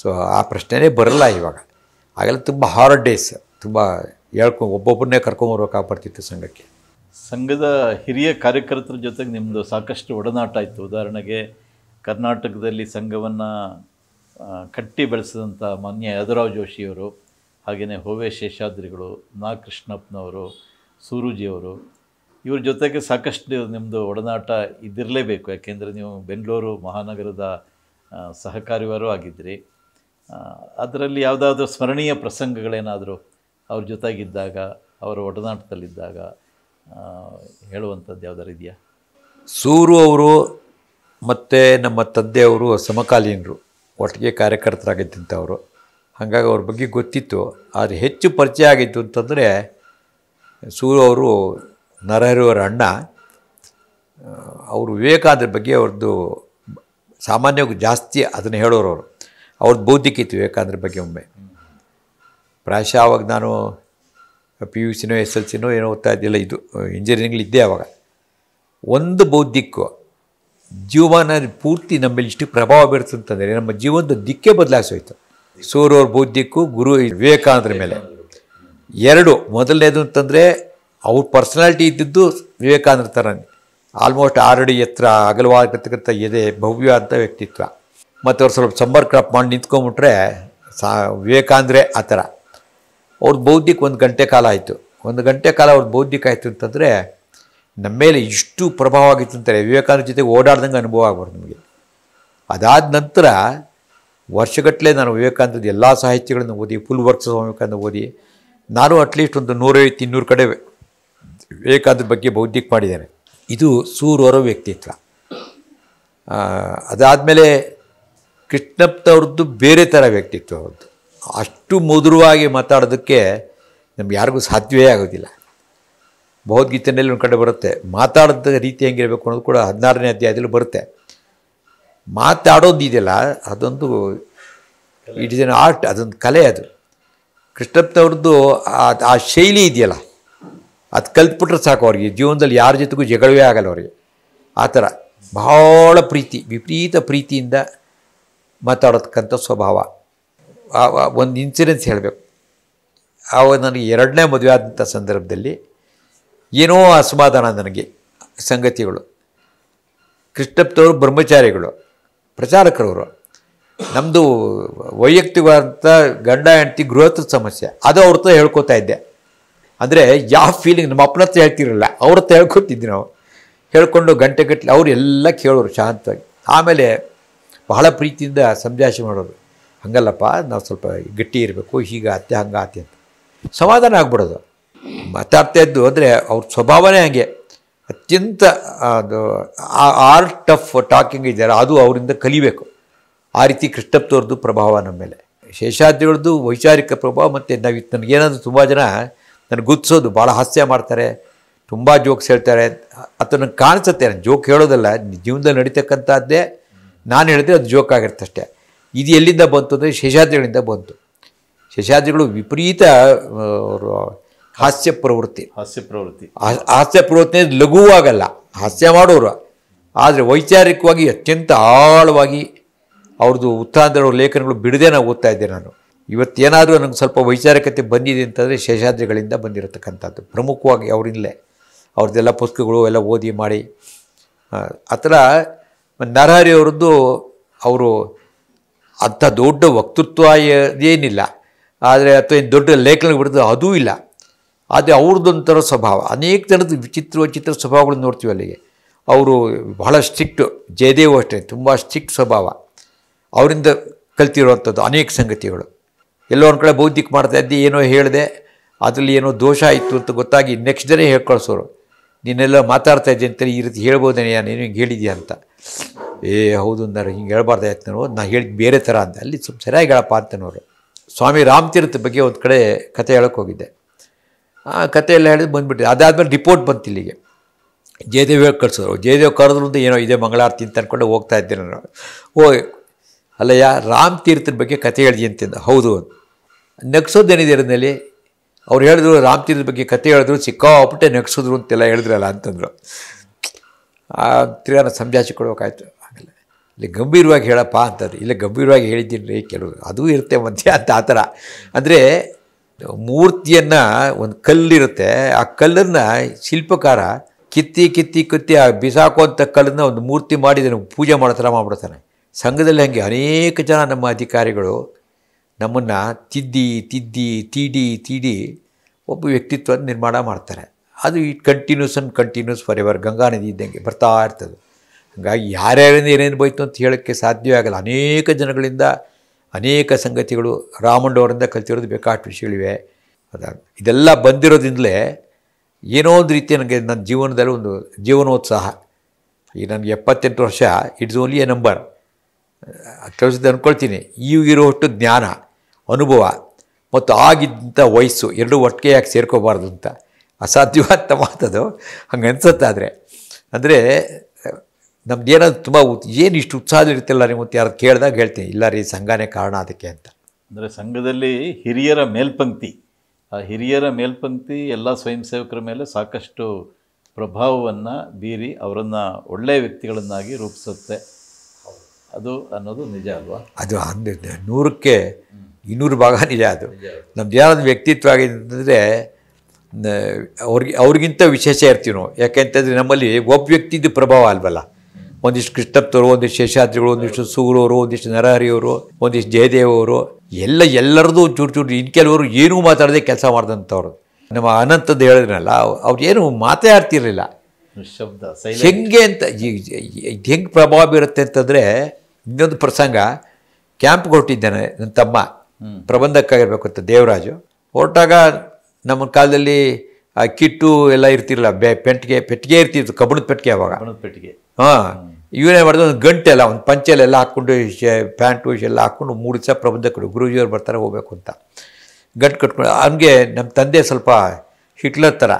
ಸೊ ಆ ಪ್ರಶ್ನೆನೇ ಬರಲ್ಲ ಇವಾಗ. ಆಗೆಲ್ಲ ತುಂಬ ಹಾರ್ಡ್ ಡೇಸ್, ತುಂಬ ಒಬ್ಬೊಬ್ಬರನ್ನೇ ಕರ್ಕೊಂಬರ್ಬೇಕಾಗ್ಬರ್ತಿತ್ತು ಸಂಘಕ್ಕೆ. ಸಂಘದ ಹಿರಿಯ ಕಾರ್ಯಕರ್ತರ ಜೊತೆಗೆ ನಿಮ್ಮದು ಸಾಕಷ್ಟು ಒಡನಾಟ ಇತ್ತು. ಉದಾಹರಣೆಗೆ ಕರ್ನಾಟಕದಲ್ಲಿ ಸಂಘವನ್ನು ಕಟ್ಟಿ ಬೆಳೆಸಿದಂಥ ಮಾನ್ಯ ಯದುರಾವ್ ಜೋಶಿಯವರು, ಹಾಗೆಯೇ ಹೋವೆ ಶೇಷಾದ್ರಿಗಳು, ನಾ ಕೃಷ್ಣಪ್ಪನವರು, ಸೂರೂಜಿಯವರು, ಇವ್ರ ಜೊತೆಗೆ ಸಾಕಷ್ಟು ನಿಮ್ಮದು ಒಡನಾಟ ಇದ್ದಿರಲೇಬೇಕು. ಯಾಕೆಂದರೆ ನೀವು ಬೆಂಗಳೂರು ಮಹಾನಗರದ ಸಹಕಾರ್ಯವಾರೂ ಆಗಿದ್ದಿರಿ. ಅದರಲ್ಲಿ ಯಾವುದಾದ್ರೂ ಸ್ಮರಣೀಯ ಪ್ರಸಂಗಗಳೇನಾದರೂ ಅವ್ರ ಜೊತೆಗಿದ್ದಾಗ, ಅವರ ಒಡನಾಟದಲ್ಲಿದ್ದಾಗ ಹೇಳುವಂಥದ್ದು ಯಾವುದಾರು ಇದೆಯಾ? ಸೂರು ಅವರು ಮತ್ತು ನಮ್ಮ ತಂದೆಯವರು ಸಮಕಾಲೀನರು, ಒಟ್ಟಿಗೆ ಕಾರ್ಯಕರ್ತರಾಗಿದ್ದಂಥವರು. ಹಾಗಾಗಿ ಅವ್ರ ಬಗ್ಗೆ ಗೊತ್ತಿತ್ತು. ಆದರೆ ಹೆಚ್ಚು ಪರಿಚಯ ಆಗಿತ್ತು ಅಂತಂದರೆ ಸೂರು ಅವರು ನರಹರಿಯವರ ಅಣ್ಣ. ಅವರು ವಿವೇಕಾನಂದರ ಬಗ್ಗೆ ಅವ್ರದ್ದು ಸಾಮಾನ್ಯವಾಗಿ ಜಾಸ್ತಿ ಅದನ್ನು ಹೇಳೋರು. ಅವ್ರದ್ದು ಬೌದ್ಧಿಕ ಇತ್ತು ವಿವೇಕಾನಂದರ ಬಗ್ಗೆ. ಒಮ್ಮೆ ಪ್ರಾಯಶಃ ಆವಾಗ ನಾನು PUC SLC ಏನೋ ಓದ್ತಾ ಇದ್ದಿಲ್ಲ, ಇದು ಇಂಜಿನಿಯರಿಂಗ್ಲಿದ್ದೆ. ಆವಾಗ ಒಂದು ಬೌದ್ಧಿಕ್ಕು ಜೀವನ ಪೂರ್ತಿ ನಮ್ಮಲ್ಲಿ ಇಷ್ಟು ಪ್ರಭಾವ ಬೀರ್ತಂತಂದರೆ ನಮ್ಮ ಜೀವನದ ದಿಕ್ಕೇ ಬದಲಾಯಿಸೋಯ್ತು. ಸೂರವ್ರ ಬೌದ್ಧಿಕ್ಕು ಗುರು ವಿವೇಕಾನಂದರ ಮೇಲೆ. ಎರಡು, ಮೊದಲನೇದು ಅಂತಂದರೆ ಅವ್ರ ಪರ್ಸನಾಲಿಟಿ ಇದ್ದಿದ್ದು ವಿವೇಕಾನಂದ ಥರನೇ, ಆಲ್ಮೋಸ್ಟ್ 6 ಅಡಿ ಎತ್ತರ, ಅಗಲವಾಗಿರ್ತಕ್ಕಂಥ ಎದೆ, ಭವ್ಯ ಅಂತ ವ್ಯಕ್ತಿತ್ವ. ಮತ್ತು ಅವ್ರು ಸ್ವಲ್ಪ ಸಂಪರ್ಕ ಮಾಡಿ ನಿಂತ್ಕೊಂಡ್ಬಿಟ್ರೆ ವಿವೇಕಾನಂದ್ರೆ ಆ ಥರ. ಅವ್ರದ್ದು ಬೌದ್ಧಿಕ 1 ಗಂಟೆ ಕಾಲ ಆಯಿತು. 1 ಗಂಟೆ ಕಾಲ ಅವ್ರದ್ದು ಬೌದ್ಧಿಕ ಆಯಿತು ಅಂತಂದರೆ ನಮ್ಮ ಮೇಲೆ ಇಷ್ಟು ಪ್ರಭಾವ ಆಗಿತ್ತು ಅಂತಾರೆ. ವಿವೇಕಾನಂದ ಜೊತೆಗೆ ಓಡಾಡ್ದಂಗೆ ಅನುಭವ ಆಗ್ಬಾರ್ದು ನಮಗೆ. ಅದಾದ ನಂತರ ವರ್ಷಗಟ್ಟಲೆ ನಾನು ವಿವೇಕಾನಂದದ ಎಲ್ಲ ಸಾಹಿತ್ಯಗಳನ್ನು ಓದಿ, ಫುಲ್ ವರ್ಕ್ಸ್ ವಿವೇಕಾನಂದ ಓದಿ, ನಾನು ಅಟ್ಲೀಸ್ಟ್ ಒಂದು 150-200 ಕಡೆ ವಿವೇಕಾನಂದ ಬಗ್ಗೆ ಬೌದ್ಧಿಕ ಮಾಡಿದ್ದೇನೆ. ಇದು ಸೂರವರ ವ್ಯಕ್ತಿತ್ವ. ಅದಾದಮೇಲೆ ಕೃಷ್ಣಪ್ಪನವ್ರದ್ದು ಬೇರೆ ಥರ ವ್ಯಕ್ತಿತ್ವ ಅವ್ರದ್ದು. ಅಷ್ಟು ಮಧುರವಾಗಿ ಮಾತಾಡೋದಕ್ಕೆ ನಮ್ಗೆ ಯಾರಿಗೂ ಸಾಧ್ಯವೇ ಆಗೋದಿಲ್ಲ. ಭಗವದ್ಗೀತೆಯಲ್ಲಿ ಒಂದು ಕಡೆ ಬರುತ್ತೆ, ಮಾತಾಡೋದ ರೀತಿ ಹೆಂಗಿರಬೇಕು ಅನ್ನೋದು ಕೂಡ 16ನೇ ಅಧ್ಯಾಯದಲ್ಲಿ ಬರುತ್ತೆ. ಮಾತಾಡೋದಿದೆಯಲ್ಲ ಅದೊಂದು ಇಟ್ ಇಸ್ ಎನ್ ಆರ್ಟ್, ಅದೊಂದು ಕಲೆ. ಅದು ಕೃಷ್ಣಪ್ಪನವ್ರದ್ದು ಆ ಶೈಲಿ ಇದೆಯಲ್ಲ, ಅದು ಕಲ್ತ್ಬಿಟ್ರೆ ಸಾಕು ಅವ್ರಿಗೆ. ಜೀವನದಲ್ಲಿ ಯಾರ ಜೊತೆಗೂ ಜಗಳವೇ ಆಗಲ್ಲ ಅವ್ರಿಗೆ. ಆ ಥರ ಭಾಳ ಪ್ರೀತಿ, ವಿಪರೀತ ಪ್ರೀತಿಯಿಂದ ಮಾತಾಡೋದಕ್ಕಂಥ ಸ್ವಭಾವ. ಒಂದು ಇನ್ಸಿಡೆನ್ಸ್ ಹೇಳಬೇಕು. ಆವಾಗ ನನಗೆ 2ನೇ ಮದುವೆ ಆದಂಥ ಸಂದರ್ಭದಲ್ಲಿ ಏನೋ ಅಸಮಾಧಾನ ನನಗೆ. ಸಂಗತಿಗಳು, ಕೃಷ್ಣಪ್ಪನವರು ಬ್ರಹ್ಮಚಾರಿಗಳು, ಪ್ರಚಾರಕರವರು. ನಮ್ಮದು ವೈಯಕ್ತಿಕವಾದಂಥ ಗಂಡ ಹೆಂಡತಿ ಗೃಹಸ್ಥ ಸಮಸ್ಯೆ, ಅದು ಅವ್ರ ಹತ್ರ ಹೇಳ್ಕೊತಾ ಇದ್ದೆ. ಅಂದರೆ ಯಾವ ಫೀಲಿಂಗ್ ನಮ್ಮ ಅಪ್ಪನ ಹತ್ರ ಹೇಳ್ತಿರಲಿಲ್ಲ, ಅವ್ರ ಹತ್ರ ಹೇಳ್ಕೊತಿದ್ವಿ ನಾವು. ಹೇಳ್ಕೊಂಡು ಗಂಟೆಗಟ್ಟಲೆ ಅವ್ರು ಎಲ್ಲ ಕೇಳೋರು ಶಾಂತವಾಗಿ. ಆಮೇಲೆ ಬಹಳ ಪ್ರೀತಿಯಿಂದ ಸಂಭಾಷಣೆ ಮಾಡೋರು. ಹಂಗಲ್ಲಪ್ಪ, ನಾವು ಸ್ವಲ್ಪ ಗಟ್ಟಿ ಇರಬೇಕು, ಹೀಗಾತೆ ಹಂಗಾತೆ ಅಂತ ಸಮಾಧಾನ ಆಗ್ಬಿಡೋದು. ಮಾತಾಡ್ತಾ ಇದ್ದು ಅಂದರೆ ಅವ್ರ ಸ್ವಭಾವನೇ ಹಾಗೆ. ಅತ್ಯಂತ ಅದು ಆರ್ಟ್ ಆಫ್ ಟಾಕಿಂಗ್ ಇದೆಯಲ್ಲ, ಅದು ಅವರಿಂದ ಕಲಿಬೇಕು. ಆ ರೀತಿ ಕೃಷ್ಣಪ್ಪನವ್ರದ್ದು ಪ್ರಭಾವ ನಮ್ಮ ಮೇಲೆ. ಶೇಷಾದ್ರಿಗಳದ್ದು ವೈಚಾರಿಕ ಪ್ರಭಾವ. ಮತ್ತು ನನಗೇನಾದರೂ ತುಂಬ ಜನ ನನಗೆ ಗುರ್ತಿಸೋದು, ಭಾಳ ಹಾಸ್ಯ ಮಾಡ್ತಾರೆ, ತುಂಬ ಜೋಕ್ಸ್ ಹೇಳ್ತಾರೆ ಅಂತ ನನಗೆ ಕಾಣಿಸುತ್ತೆ. ನಾನು ಜೋಕ್ ಹೇಳೋದಲ್ಲ, ಜೀವನದಲ್ಲಿ ನಡೀತಕ್ಕಂಥದ್ದೇ ನಾನು ಹೇಳಿದ್ರೆ ಅದು ಜೋಕ್ ಆಗಿರುತ್ತೆ ಅಷ್ಟೇ. ಇದು ಎಲ್ಲಿಂದ ಬಂತು ಅಂದರೆ ಶೇಷಾದ್ರಿಗಳಿಂದ ಬಂತು. ಶೇಷಾದ್ರಿಗಳು ವಿಪರೀತ ಅವರು ಹಾಸ್ಯ ಪ್ರವೃತ್ತಿ. ಹಾಸ್ಯ ಪ್ರವೃತ್ತಿ ಲಘುವಾಗಲ್ಲ, ಹಾಸ್ಯ ಮಾಡೋರು. ಆದರೆ ವೈಚಾರಿಕವಾಗಿ ಅತ್ಯಂತ ಆಳವಾಗಿ ಅವ್ರದ್ದು ಉತ್ತರಾಂಧ್ರ ಲೇಖನಗಳು ಬಿಡದೆ ನಾವು ಓದ್ತಾ ಇದ್ದೆ ನಾನು. ಇವತ್ತೇನಾದರೂ ನನಗೆ ಸ್ವಲ್ಪ ವೈಚಾರಿಕತೆ ಬಂದಿದೆ ಅಂತಂದರೆ ಶೇಷಾದ್ರಿಗಳಿಂದ ಬಂದಿರತಕ್ಕಂಥದ್ದು. ಪ್ರಮುಖವಾಗಿ ಅವರಿಂದಲೇ ಅವ್ರದ್ದೆಲ್ಲ ಪುಸ್ತಕಗಳು ಎಲ್ಲ ಓದಿ ಮಾಡಿ. ಆ ಥರ ನರಹರಿಯವರದ್ದು ಅವರು ಅಂಥ ದೊಡ್ಡ ವಕ್ತೃತ್ವ ಏನಿಲ್ಲ, ಆದರೆ ಅಥವಾ ದೊಡ್ಡ ಲೇಖನಗಳು ಬಿಡೋದು ಅದೂ ಇಲ್ಲ. ಆದರೆ ಅವ್ರದ್ದೊಂಥರ ಸ್ವಭಾವ, ಅನೇಕ ಥರದ ವಿಚಿತ್ರ ಸ್ವಭಾವಗಳನ್ನು ನೋಡ್ತೀವಿ ಅಲ್ಲಿಗೆ. ಅವರು ಬಹಳ ಸ್ಟ್ರಿಕ್ಟು. ಜಯದೇವ್ ಅಷ್ಟೇ, ತುಂಬ ಸ್ಟ್ರಿಕ್ಟ್ ಸ್ವಭಾವ. ಅವರಿಂದ ಕಲ್ತಿರುವಂಥದ್ದು ಅನೇಕ ಸಂಗತಿಗಳು. ಎಲ್ಲೋ ಒಂದು ಕಡೆ ಬೌದ್ಧಿಕ ಮಾಡ್ತಾಯಿದ್ದೆ, ಏನೋ ಹೇಳಿದೆ, ಅದರಲ್ಲಿ ಏನೋ ದೋಷ ಇತ್ತು ಅಂತ ಗೊತ್ತಾಗಿ ನೆಕ್ಸ್ಟ್ ಡೇ ಹೇಳ್ಕಳಿಸೋರು. ನೀನೆಲ್ಲ ಮಾತಾಡ್ತಾ ಇದ್ದೆ ಅಂತೇಳಿ ಈ ರೀತಿ ಹೇಳ್ಬೋದೇನೆಯಾ, ನೀನು ಹಿಂಗೆ ಹೇಳಿದ್ಯಾ ಅಂತ. ಹೌದು ಅಂದಾರೆ, ಹಿಂಗೆ ಹೇಳ್ಬಾರ್ದಾಯ್ತು ನಾನು ಹೇಳಿದ್ದು ಬೇರೆ ಥರ ಅಂತ. ಅಲ್ಲಿ ಸ್ವಲ್ಪ ಸರಿಯಾಗಿ ಹೇಳಪ್ಪ ಅಂತನೋರು. ಸ್ವಾಮಿ ರಾಮತೀರ್ಥ ಬಗ್ಗೆ ಒಂದು ಕಡೆ ಕತೆ ಹೇಳೋಕ್ಕೆ ಹೋಗಿದ್ದೆ. ಆ ಕತೆ ಎಲ್ಲ ಹೇಳಿದ್ದು ಬಂದುಬಿಟ್ಟಿದೆ. ಅದಾದಮೇಲೆ ರಿಪೋರ್ಟ್ ಬಂತು ಇಲ್ಲಿಗೆ. ಜಯದೇವ್ ಹೇಳಿ ಕಳಿಸೋರು. ಜಯದೇವ್ ಕರೆದ್ರು ಅಂತ ಏನೋ ಇದೆ ಮಂಗಳಾರತಿ ಅಂತ ಅಂದ್ಕೊಂಡು ಹೋಗ್ತಾ ಇದ್ದೆ ನಾನು. ಅಲ್ಲಯ್ಯ, ರಾಮತೀರ್ಥದ ಬಗ್ಗೆ ಕತೆ ಹೇಳಿದೆ ಅಂತಿದ್ದ. ಹೌದು. ನಗ್ಸೋದೇನಿದೆ ಅದರಲ್ಲಿ? ಅವ್ರು ಹೇಳಿದ್ರು ರಾಮತೀರ್ಥದ ಬಗ್ಗೆ ಕತೆ ಹೇಳಿದ್ರು, ಸಿಕ್ಕಾಪಟ್ಟೆ ನಗ್ಸಿದ್ರು ಅಂತೆಲ್ಲ ಹೇಳಿದ್ರಲ್ಲ ಅಂತಂದರು. ತಿರ್ಗಾನ ಸಂಭಾಷಿಕೊಡ್ಬೇಕಾಯ್ತು. ಆಗಲ್ಲ, ಇಲ್ಲಿ ಗಂಭೀರವಾಗಿ ಹೇಳಪ್ಪ ಅಂತಂದ್ರೆ, ಇಲ್ಲ ಗಂಭೀರವಾಗಿ ಹೇಳಿದ್ದೀನಿ ರೀ ಕೆಲವು, ಅದೂ ಇರುತ್ತೆ ಮಧ್ಯೆ ಅಂತ. ಆ ಥರ ಅಂದರೆ ಮೂರ್ತಿಯನ್ನು, ಒಂದು ಕಲ್ಲಿರುತ್ತೆ, ಆ ಕಲ್ಲನ್ನು ಶಿಲ್ಪಕಾರ ಕಿತ್ತಿ ಆ ಬಿಸಾಕುವಂಥ ಕಲ್ಲನ್ನು ಒಂದು ಮೂರ್ತಿ ಮಾಡಿ ಅದನ್ನು ಪೂಜೆ ಮಾಡೋ ಥರ ಮಾಡಿಬಿಡ್ತಾನೆ. ಸಂಘದಲ್ಲಿ ಹಾಗೆ ಅನೇಕ ಜನ ನಮ್ಮ ಅಧಿಕಾರಿಗಳು ನಮ್ಮನ್ನು ತೀಡಿ ಒಬ್ಬ ವ್ಯಕ್ತಿತ್ವ ನಿರ್ಮಾಣ ಮಾಡ್ತಾರೆ. ಅದು it continues for ever. Ganga ನದಿ ಇದ್ದಂಗೆ ಬರ್ತಾ ಇರ್ತದೆ. ಹಾಗಾಗಿ ಯಾರ್ಯಾರಿಂದ ಏನೇನು ಬೋಯ್ತು ಅಂತ ಹೇಳೋಕ್ಕೆ ಸಾಧ್ಯವೇ ಆಗಲ್ಲ. ಅನೇಕ ಜನಗಳಿಂದ ಅನೇಕ ಸಂಗತಿಗಳು ರಾಮಣ್ಣವರಿಂದ ಕಲ್ತಿರೋದು ಬೇಕಾಷ್ಟು ವಿಷಯಗಳಿವೆ. ಇದೆಲ್ಲ ಬಂದಿರೋದ್ರಿಂದಲೇ ಏನೋ ಒಂದು ರೀತಿ ನನಗೆ ನನ್ನ ಜೀವನದಲ್ಲಿ ಒಂದು ಜೀವನೋತ್ಸಾಹ. ಈಗ ನನಗೆ 78 ವರ್ಷ, ಇಟ್ಸ್ ಓನ್ಲಿ ಎ ನಂಬರ್. ಕೆಲಸದ ಅಂದ್ಕೊಳ್ತೀನಿ, ಈಗಿರೋಷ್ಟು ಜ್ಞಾನ, ಅನುಭವ ಮತ್ತು ಆಗಿದ್ದಂಥ ವಯಸ್ಸು ಎರಡೂ ಒಟ್ಟಿಗೆ ಯಾಕೆ ಸೇರ್ಕೋಬಾರ್ದು ಅಂತ ಅಸಾಧ್ಯವಾದ ಮಾತದು. ಹಂಗೆ ಅನ್ಸುತ್ತಾದರೆ ಅಂದರೆ ನಮ್ದು ಏನಾದ್ರು ತುಂಬ ಏನು ಇಷ್ಟು ಉತ್ಸಾಹ ಇರುತ್ತಿಲ್ಲ ನೀವು ಅಂತ ಯಾರು ಕೇಳಿದಾಗ ಹೇಳ್ತೀನಿ, ಇಲ್ಲ ರೀ ಸಂಘನೇ ಕಾರಣ ಅದಕ್ಕೆ ಅಂತ. ಅಂದರೆ ಸಂಘದಲ್ಲಿ ಹಿರಿಯರ ಮೇಲ್ಪಂಕ್ತಿ, ಆ ಹಿರಿಯರ ಮೇಲ್ಪಂಕ್ತಿ ಎಲ್ಲ ಸ್ವಯಂ ಸೇವಕರ ಮೇಲೆ ಸಾಕಷ್ಟು ಪ್ರಭಾವವನ್ನು ಬೀರಿ ಅವರನ್ನು ಒಳ್ಳೆಯ ವ್ಯಕ್ತಿಗಳನ್ನಾಗಿ ರೂಪಿಸುತ್ತೆ. ಅದು ಅನ್ನೋದು ನಿಜ ಅಲ್ವಾ? ಅದು 100ಕ್ಕೆ 200 ಭಾಗ ನಿಜ ಅದು. ನಮ್ದು ಯಾರಾದ್ರು ವ್ಯಕ್ತಿತ್ವ ಆಗಿದೆ ಅಂತಂದರೆ ಅವ್ರಿಗಿಂತ ವಿಶೇಷ ಇರ್ತೀವಿ ನಾವು. ಯಾಕೆಂತಂದರೆ ನಮ್ಮಲ್ಲಿ ಒಬ್ಬ ವ್ಯಕ್ತಿದ್ದು ಪ್ರಭಾವ ಅಲ್ವಲ್ಲ. ಒಂದಿಷ್ಟು ಕೃಷ್ಣಪ್ಪನವರು, ಒಂದಿಷ್ಟು ಶೇಷಾದ್ರಿಗಳು, ಒಂದಿಷ್ಟು ಸೂರವರು, ಒಂದಿಷ್ಟು ನರಹರಿಯವರು, ಒಂದಿಷ್ಟು ಜಯದೇವ್ ಅವರು, ಎಲ್ಲರದು ಚೂರು ಚೂರು. ಇನ್ನು ಕೆಲವರು ಏನೂ ಮಾತಾಡದೆ ಕೆಲಸ ಮಾಡಿದಂಥವ್ರು. ನಮ್ಮ ಅನಂತದ್ದು ಹೇಳಿದ್ರಲ್ಲ, ಅವ್ರು ಏನು ಮಾತೇ ಆಡ್ತಿರಲಿಲ್ಲ. ಶಬ್ದ ಹೆಂಗೆ ಅಂತ ಹೆಂಗೆ ಪ್ರಭಾವ ಬೀರುತ್ತೆ ಅಂತಂದರೆ, ಇನ್ನೊಂದು ಪ್ರಸಂಗ, ಕ್ಯಾಂಪ್ಗೆ ಹೊರಟಿದ್ದಾನೆ ನನ್ನ ತಮ್ಮ, ಪ್ರಬಂಧಕ್ಕಾಗಿರ್ಬೇಕು ಅಂತ ದೇವರಾಜು. ಹೊರಟಾಗ ನಮ್ಮ ಕಾಲದಲ್ಲಿ ಆ ಕಿಟ್ಟು ಎಲ್ಲ ಇರ್ತಿರಲ್ಲ, ಪೆಟ್ಟಿಗೆ ಇರ್ತಿತ್ತು, ಕಬ್ಬಣದ ಪೆಟ್ಟಿಗೆ. ಅವಾಗ ಪೆಟ್ಟಿಗೆ ಇವನೇ ಮಾಡಿದ ಒಂದು ಗಂಟೆಲ್ಲ, ಒಂದು ಪಂಚೆಲೆಲ್ಲ ಹಾಕ್ಕೊಂಡು, ಪ್ಯಾಂಟು ಎಲ್ಲ ಹಾಕ್ಕೊಂಡು 3 ದಿವಸ ಪ್ರಬಂಧಕರು ಗುರೂಜಿಯವ್ರು ಬರ್ತಾರೆ ಹೋಗ್ಬೇಕು ಅಂತ ಗಂಟು ಕಟ್ಕೊಂಡು. ಅವನಿಗೆ ನಮ್ಮ ತಂದೆ ಸ್ವಲ್ಪ ಹಿಟ್ಲರ್ ಥರ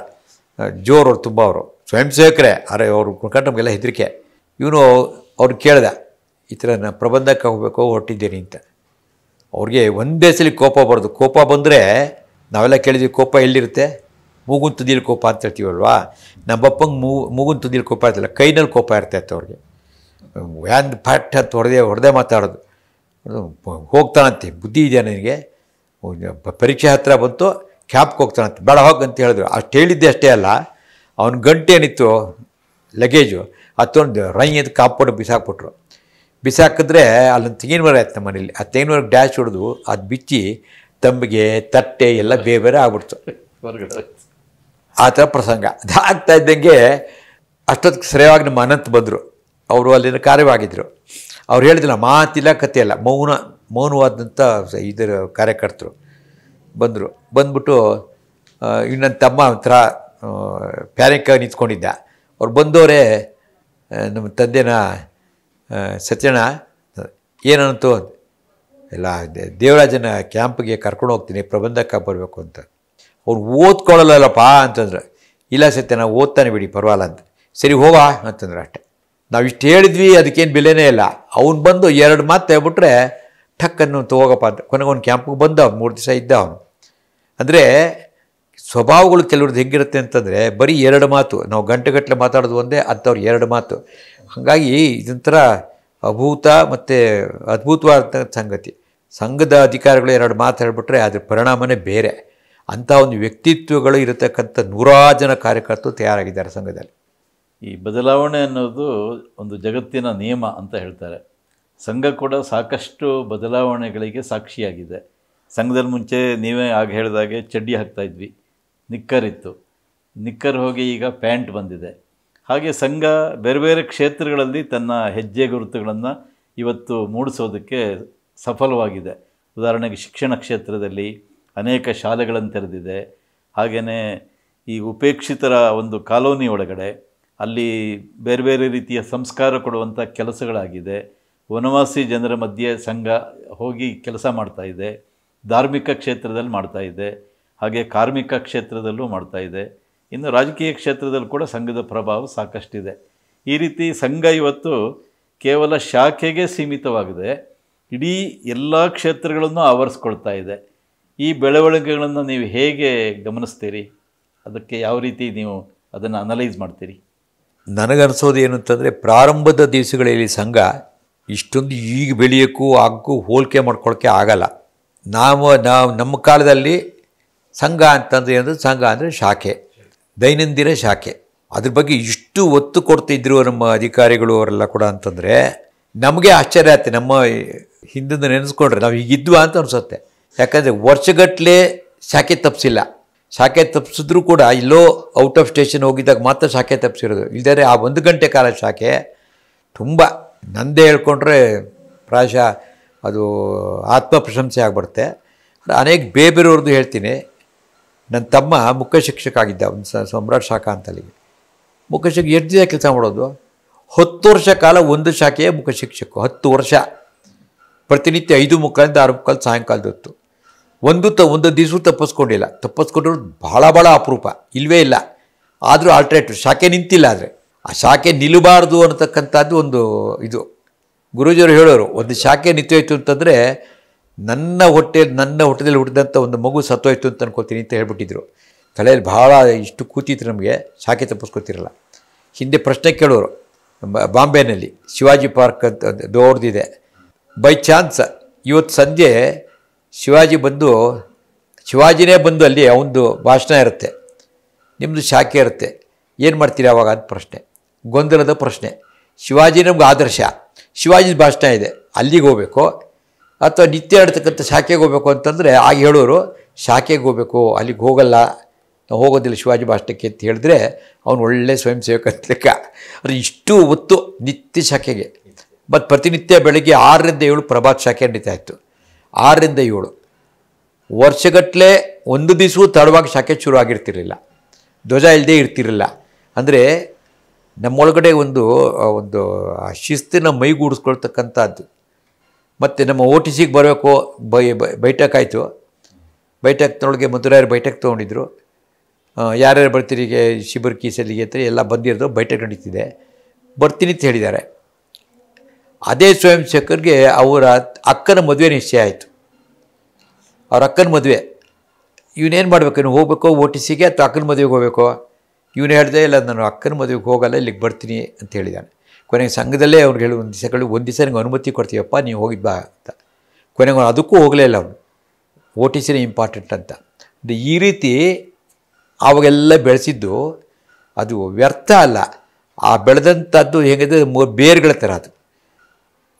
ಜೋರವ್ರು, ತುಂಬ ಅವರು ಸ್ವಯಂ ಸೇವಕರೇ. ಅವ್ರು ಕುಡ್ಕೊಂಡು ನಮಗೆಲ್ಲ ಹೆದರಿಕೆ. ಇವನು ಅವ್ರು ಕೇಳ್ದೆ, ಈ ಥರ ನಾನು ಪ್ರಬಂಧಕ್ಕೆ ಹೋಗ್ಬೇಕು ಹೊರಟಿದ್ದೀನಿ ಅಂತ. ಅವ್ರಿಗೆ ಒಂದೇ ಸಲ ಕೋಪ ಬರೋದು. ಕೋಪ ಬಂದರೆ ನಾವೆಲ್ಲ ಕೇಳಿದ್ವಿ, ಕೋಪ ಎಲ್ಲಿರುತ್ತೆ? ಮೂಗುನ್ ತುದಿಯಲ್ಲಿ ಕೋಪ ಅಂತ ಹೇಳ್ತೀವಲ್ವಾ. ನಮ್ಮಪ್ಪಂಗೆ ಮೂಗುನ್ ತುದಿಯಲ್ಲಿ ಕೋಪ ಇರ್ತಿಲ್ಲ, ಕೈನಲ್ಲಿ ಕೋಪ ಇರ್ತೈತೆ ಅವ್ರಿಗೆ. ವ್ಯಾನ್ ಫ್ಯಾಟ್ ಅಂತ ಹೊಡೆದೇ ಮಾತಾಡೋದು. ಹೋಗ್ತಾನಂತೆ, ಬುದ್ಧಿ ಇದೆಯಾ ನನಗೆ? ಪರೀಕ್ಷೆ ಹತ್ತಿರ ಬಂತು, ಕ್ಯಾಬ್ಗೆ ಹೋಗ್ತಾನಂತೆ. ಬೇಡ ಹೋಗಿ ಅಂತ ಹೇಳಿದ್ರು. ಅಷ್ಟು ಹೇಳಿದ್ದೆ ಅಷ್ಟೇ ಅಲ್ಲ, ಅವ್ನ ಗಂಟೆ ಏನಿತ್ತು ಲಗೇಜು ಹತ್ತೊಂದು ರೈ ಅಂತ ಕಾಪಾಡು ಬಿಸಾಕ್ಬಿಟ್ರು. ಬಿಸಾಕಿದ್ರೆ ಅಲ್ಲೊಂದು ತೆಂಗಿನ ಮರ ಆಯ್ತು ನಮ್ಮ ಮನೇಲಿ. ಆ ತೆಂಗಿನ ಮರಕ್ಕೆ ಡ್ಯಾಶ್ ಹೊಡೆದು ಅದು ಬಿಚ್ಚಿ ತಂಬಿಗೆ ತಟ್ಟೆ ಎಲ್ಲ ಬೇರೆ ಆಗ್ಬಿಡ್ತು. ಆ ಥರ ಪ್ರಸಂಗ ಅದಾಗ್ತಾ ಇದ್ದಂಗೆ ಅಷ್ಟೊತ್ತಿಗೆ ಸರಿಯಾಗಿ ನಮ್ಮ ಅನಂತ್ ಬಂದರು. ಅವರು ಅಲ್ಲಿನ ಕಾರ್ಯವಾಗಿದ್ದರು. ಅವ್ರು ಹೇಳಿದಿಲ್ಲ, ಮಾತಿಲ್ಲ ಕತೆ ಇಲ್ಲ, ಮೌನವಾದಂಥ ಇದರ ಕಾರ್ಯಕರ್ತರು ಬಂದರು. ಬಂದ್ಬಿಟ್ಟು ಇನ್ನೊಂದು ತಮ್ಮ ಒಂಥರ ಪ್ಯಾನಿಕ್ಕಾಗಿ ನಿಂತ್ಕೊಂಡಿದ್ದ. ಅವ್ರು ಬಂದವರೇ ನಮ್ಮ ತಂದೆನ, ಸತ್ಯಣ್ಣ ಏನಂತು ಎಲ್ಲ ದೇವರಾಜನ ಕ್ಯಾಂಪ್ಗೆ ಕರ್ಕೊಂಡು ಹೋಗ್ತೀನಿ, ಪ್ರಬಂಧಕ್ಕೆ ಬರಬೇಕು ಅಂತ. ಅವ್ರು ಓದ್ಕೊಳ್ಳಲ್ಲಪ್ಪ ಅಂತಂದ್ರೆ, ಇಲ್ಲ ಸತ್ಯಣ್ಣ ಓದ್ತಾನೆ ಬಿಡಿ ಪರವಾಗಿಲ್ಲ ಅಂತ. ಸರಿ ಹೋಗಾ ಅಂತಂದ್ರೆ ಅಷ್ಟೆ. ನಾವು ಇಷ್ಟು ಹೇಳಿದ್ವಿ, ಅದಕ್ಕೇನು ಬೆಲೆನೇ ಇಲ್ಲ. ಅವ್ನು ಬಂದು 2 ಮಾತು ಹೇಳ್ಬಿಟ್ರೆ ಠಕ್ಕನ್ನು ಹೋಗಪ್ಪ ಅಂತ. ಕೊನೆಗೆ ಅವ್ನು ಕ್ಯಾಂಪ್ಗೆ ಬಂದ, 3 ದಿವಸ ಇದ್ದ ಅವನು. ಅಂದರೆ ಸ್ವಭಾವಗಳು ಕೆಲವ್ರದ್ದು ಹೆಂಗಿರುತ್ತೆ ಅಂತಂದರೆ, ಬರೀ 2 ಮಾತು, ನಾವು ಗಂಟೆಗಟ್ಟಲೆ ಮಾತಾಡೋದು ಒಂದೇ, ಅಂಥವ್ರು 2 ಮಾತು. ಹಾಗಾಗಿ ಇದೊಂಥರ ಮತ್ತು ಅದ್ಭುತವಾದ ಸಂಗತಿ. ಸಂಘದ ಅಧಿಕಾರಿಗಳು 2 ಮಾತು ಹೇಳ್ಬಿಟ್ರೆ ಅದ್ರ ಪರಿಣಾಮನೇ ಬೇರೆ. ಅಂಥ ಒಂದು ವ್ಯಕ್ತಿತ್ವಗಳು ಇರತಕ್ಕಂಥ 100 ಜನ ಕಾರ್ಯಕರ್ತರು ತಯಾರಾಗಿದ್ದಾರೆ ಸಂಘದಲ್ಲಿ. ಈ ಬದಲಾವಣೆ ಅನ್ನೋದು ಒಂದು ಜಗತ್ತಿನ ನಿಯಮ ಅಂತ ಹೇಳ್ತಾರೆ. ಸಂಘ ಕೂಡ ಸಾಕಷ್ಟು ಬದಲಾವಣೆಗಳಿಗೆ ಸಾಕ್ಷಿಯಾಗಿದೆ. ಸಂಘದಲ್ಲಿ ಮುಂಚೆ ನೀವೇ ಆಗ ಹೇಳಿದಾಗೆ ಚಡ್ಡಿ ಹಾಕ್ತಾಯಿದ್ವಿ, ನಿಕ್ಕರ್ ಇತ್ತು, ನಿಕ್ಕರ್ ಹೋಗಿ ಈಗ ಪ್ಯಾಂಟ್ ಬಂದಿದೆ. ಹಾಗೆ ಸಂಘ ಬೇರೆ ಬೇರೆ ಕ್ಷೇತ್ರಗಳಲ್ಲಿ ತನ್ನ ಹೆಜ್ಜೆ ಗುರುತುಗಳನ್ನು ಇವತ್ತು ಮೂಡಿಸೋದಕ್ಕೆ ಸಫಲವಾಗಿದೆ. ಉದಾಹರಣೆಗೆ ಶಿಕ್ಷಣ ಕ್ಷೇತ್ರದಲ್ಲಿ ಅನೇಕ ಶಾಲೆಗಳನ್ನು ತೆರೆದಿದೆ. ಹಾಗೆಯೇ ಈ ಉಪೇಕ್ಷಿತರ ಒಂದು ಕಾಲೋನಿ ಒಳಗಡೆ ಅಲ್ಲಿ ಬೇರೆ ಬೇರೆ ರೀತಿಯ ಸಂಸ್ಕಾರ ಕೊಡುವಂಥ ಕೆಲಸಗಳಾಗಿದೆ. ವನವಾಸಿ ಜನರ ಮಧ್ಯೆ ಸಂಘ ಹೋಗಿ ಕೆಲಸ ಮಾಡ್ತಾಯಿದೆ. ಧಾರ್ಮಿಕ ಕ್ಷೇತ್ರದಲ್ಲಿ ಮಾಡ್ತಾಯಿದೆ, ಹಾಗೆ ಕಾರ್ಮಿಕ ಕ್ಷೇತ್ರದಲ್ಲೂ ಮಾಡ್ತಾಯಿದೆ. ಇನ್ನು ರಾಜಕೀಯ ಕ್ಷೇತ್ರದಲ್ಲಿ ಕೂಡ ಸಂಘದ ಪ್ರಭಾವ ಸಾಕಷ್ಟಿದೆ. ಈ ರೀತಿ ಸಂಘ ಇವತ್ತು ಕೇವಲ ಶಾಖೆಗೆ ಸೀಮಿತವಾಗಿದೆ, ಇಡೀ ಎಲ್ಲ ಕ್ಷೇತ್ರಗಳನ್ನು ಆವರಿಸ್ಕೊಳ್ತಾ ಇದೆ. ಈ ಬೆಳವಣಿಗೆಗಳನ್ನು ನೀವು ಹೇಗೆ ಗಮನಿಸ್ತೀರಿ? ಅದಕ್ಕೆ ಯಾವ ರೀತಿ ನೀವು ಅದನ್ನು ಅನಲೈಸ್ ಮಾಡ್ತೀರಿ? ನನಗನ್ಸೋದು ಏನು ಅಂತಂದರೆ, ಪ್ರಾರಂಭದ ದಿವಸಗಳಲ್ಲಿ ಸಂಘ ಇಷ್ಟೊಂದು ಈಗ ಬೆಳೆಯೋಕ್ಕೂ ಆಗಕ್ಕೂ ಹೋಲಿಕೆ ಮಾಡ್ಕೊಳ್ಳೋಕ್ಕೆ ಆಗಲ್ಲ. ನಾವು ನಮ್ಮ ಕಾಲದಲ್ಲಿ ಸಂಘ ಅಂತಂದರೆ ಏನಂದರೆ, ಸಂಘ ಅಂದರೆ ಶಾಖೆ, ದೈನಂದಿನ ಶಾಖೆ. ಅದ್ರ ಬಗ್ಗೆ ಇಷ್ಟು ಒತ್ತು ಕೊಡ್ತಿದ್ರು ನಮ್ಮ ಅಧಿಕಾರಿಗಳು ಅವರೆಲ್ಲ ಕೂಡ ಅಂತಂದರೆ ನಮಗೆ ಆಶ್ಚರ್ಯ ಆಗುತ್ತೆ. ನಮ್ಮ ಹಿಂದಿಂದ ನೆನೆಸ್ಕೊಂಡ್ರೆ ನಾವು ಹೀಗಿದ್ವಾ ಅಂತ ಅನಿಸುತ್ತೆ. ಯಾಕಂದರೆ ವರ್ಷಗಟ್ಟಲೆ ಶಾಖೆ ತಪ್ಪಿಸಿಲ್ಲ. ಶಾಖೆ ತಪ್ಪಿಸಿದ್ರೂ ಕೂಡ ಇಲ್ಲೋ ಔಟ್ ಆಫ್ ಸ್ಟೇಷನ್ ಹೋಗಿದ್ದಾಗ ಮಾತ್ರ ಶಾಖೆ ತಪ್ಪಿಸಿರೋದು. ಇಲ್ಲದೇ ಆ 1 ಗಂಟೆ ಕಾಲ ಶಾಖೆ ತುಂಬ ನಂದೇ ಹೇಳ್ಕೊಂಡ್ರೆ ಪ್ರಾಯಶಃ ಅದು ಆತ್ಮ ಪ್ರಶಂಸೆ ಆಗಿಬಿಡುತ್ತೆ. ಅನೇಕ ಬೇರೆಯವ್ರದ್ದು ಹೇಳ್ತೀನಿ. ನನ್ನ ತಮ್ಮ ಮುಖ್ಯ ಶಿಕ್ಷಕ ಆಗಿದ್ದ, ಒಂದು ಸಮ್ರಾಟ್ ಶಾಖಾ ಅಂತಲ್ಲಿಗೆ. ಮುಖ್ಯ ಶಿಕ್ಷಕ ಎಷ್ಟು ದಿನ ಕೆಲಸ ಮಾಡೋದು? 10 ವರ್ಷ ಕಾಲ ಒಂದು ಶಾಖೆಯ ಮುಖ್ಯ ಶಿಕ್ಷಕ. 10 ವರ್ಷ ಪ್ರತಿನಿತ್ಯ 5:30 6:30 ಸಾಯಂಕಾಲದ ಹೊತ್ತು. ಒಂದು ದಿವಸ ತಪ್ಪಿಸ್ಕೊಂಡಿಲ್ಲ. ತಪ್ಪಿಸ್ಕೊಂಡಿರೋದು ಭಾಳ ಅಪರೂಪ, ಇಲ್ಲವೇ ಇಲ್ಲ. ಆದರೂ ಆಲ್ಟ್ರೇಟಿವ್ ಶಾಖೆ ನಿಂತಿಲ್ಲ. ಆದರೆ ಆ ಶಾಖೆ ನಿಲ್ಲಬಾರ್ದು ಅನ್ನತಕ್ಕಂಥದ್ದು ಒಂದು ಇದು ಗುರೂಜಿಯವರು ಹೇಳೋರು. ಒಂದು ಶಾಖೆ ನಿಂತೋಯ್ತು ಅಂತಂದರೆ ನನ್ನ ಹೊಟ್ಟೆದಲ್ಲಿ ಹುಟ್ಟಿದಂಥ ಒಂದು ಮಗು ಸತ್ತೋಯ್ತು ಅಂತ ಅನ್ಕೋತೀನಿ ಅಂತ ಹೇಳ್ಬಿಟ್ಟಿದ್ರು. ತಲೆಯಲ್ಲಿ ಭಾಳ ಇಷ್ಟು ಕೂತಿತ್ತು ನಮಗೆ, ಶಾಖೆ ತಪ್ಪಿಸ್ಕೊತಿರಲ್ಲ. ಹಿಂದೆ ಪ್ರಶ್ನೆ ಕೇಳೋರು, ಬಾಂಬೆನಲ್ಲಿ ಶಿವಾಜಿ ಪಾರ್ಕ್ ಅಂತ ದೊಡ್ಡದಿದೆ. ಬೈ ಚಾನ್ಸ್ ಇವತ್ತು ಸಂಜೆ ಶಿವಾಜಿನೇ ಬಂದು ಅಲ್ಲಿ ಅವನದು ಭಾಷಣ ಇರುತ್ತೆ, ನಿಮ್ಮದು ಶಾಖೆ ಇರುತ್ತೆ, ಏನು ಮಾಡ್ತೀರಿ ಆವಾಗ ಅಂತ ಪ್ರಶ್ನೆ, ಗೊಂದಲದ ಪ್ರಶ್ನೆ. ಶಿವಾಜಿ ನಮ್ಗೆ ಆದರ್ಶ, ಶಿವಾಜಿ ಭಾಷಣ ಇದೆ ಅಲ್ಲಿಗೆ ಹೋಗಬೇಕು ಅಥವಾ ನಿತ್ಯ ನಡ್ತಕ್ಕಂಥ ಶಾಖೆಗೆ ಹೋಗಬೇಕು ಅಂತಂದರೆ ಆಗ ಹೇಳೋರು ಶಾಖೆಗೆ ಹೋಗಬೇಕು, ಅಲ್ಲಿಗೆ ಹೋಗಲ್ಲ, ನಾವು ಹೋಗೋದಿಲ್ಲ ಶಿವಾಜಿ ಭಾಷಣಕ್ಕೆ ಅಂತ ಹೇಳಿದ್ರೆ ಅವನು ಒಳ್ಳೆ ಸ್ವಯಂ ಸೇವಕ ಅಂತ ಲೆಕ್ಕ. ಅದು ಇಷ್ಟು ಹೊತ್ತು ನಿತ್ಯ ಶಾಖೆಗೆ, ಮತ್ತು ಪ್ರತಿನಿತ್ಯ ಬೆಳಗ್ಗೆ 6ರಿಂದ 7 ಪ್ರಭಾತ್ ಶಾಖೆ ನಡೀತಾ ಇತ್ತು. 6ರಿಂದ 7 ವರ್ಷಗಟ್ಟಲೆ ಒಂದು ದಿವಸವೂ ತಡವಾಗಿ ಶಾಖೆ ಶುರು ಆಗಿರ್ತಿರಲಿಲ್ಲ, ಧ್ವಜ ಇಲ್ಲದೆ ಇರ್ತಿರಲಿಲ್ಲ. ಅಂದರೆ ನಮ್ಮೊಳಗಡೆ ಒಂದು ಶಿಸ್ತಿನ ಮೈಗೂಡಿಸ್ಕೊಳ್ತಕ್ಕಂಥದ್ದು. ಮತ್ತು ನಮ್ಮ OTCಗೆ ಬರಬೇಕು, ಬೈಠಕ್ ಆಯಿತು, ಬೈಠಕ್ನೊಳಗೆ ಮಧುರಾಯರು ಬೈಠಕ್ ತೊಗೊಂಡಿದ್ರು, ಯಾರ್ಯಾರು ಬರ್ತೀರಿ ಹೀಗೆ ಶಿಬಿರ ಕೀಸಲ್ಲಿಗೆ ಅಂತ ಎಲ್ಲ ಬಂದಿರೋದು ಬೈಠಕ್ ನಡೀತಿದೆ, ಬರ್ತೀನಿ ಅಂತ ಹೇಳಿದ್ದಾರೆ. ಅದೇ ಸ್ವಯಂ ಸೇವಕರಿಗೆ ಅವರ ಅಕ್ಕನ ಮದುವೆ ನಿಶ್ಚಯ ಆಯಿತು. ಅವ್ರ ಅಕ್ಕನ ಮದುವೆ, ಇವನೇನು ಮಾಡಬೇಕು, ನೀವು ಹೋಗ್ಬೇಕು OTCಗೆ ಅಥವಾ ಅಕ್ಕನ ಮದುವೆಗೆ ಹೋಗಬೇಕು? ಇವನು ಹೇಳಿದೆ, ಇಲ್ಲ ನಾನು ಅಕ್ಕನ ಮದುವೆಗೆ ಹೋಗಲ್ಲ, ಇಲ್ಲಿಗೆ ಬರ್ತೀನಿ ಅಂತ ಹೇಳಿದ್ದಾನೆ. ಕೊನೆಗೆ ಸಂಘದಲ್ಲೇ ಅವ್ರಿಗೆ ಹೇಳಿ ಒಂದು ದಿವಸ ನಿಮ್ಗೆ ಅನುಮತಿ ಕೊಡ್ತೀವಪ್ಪ, ನೀವು ಹೋಗಿದ್ದು ಬಾ ಅಂತ. ಕೊನೆಗೆ ಅದಕ್ಕೂ ಹೋಗಲೇ ಇಲ್ಲ ಅವನು, OTCನೇ ಇಂಪಾರ್ಟೆಂಟ್ ಅಂತ. ಈ ರೀತಿ ಅವಾಗೆಲ್ಲ ಬೆಳೆಸಿದ್ದು ಅದು ವ್ಯರ್ಥ ಅಲ್ಲ. ಆ ಬೆಳೆದಂಥದ್ದು ಹೇಗಿದೆ, ಬೇರುಗಳ ಥರ ಅದು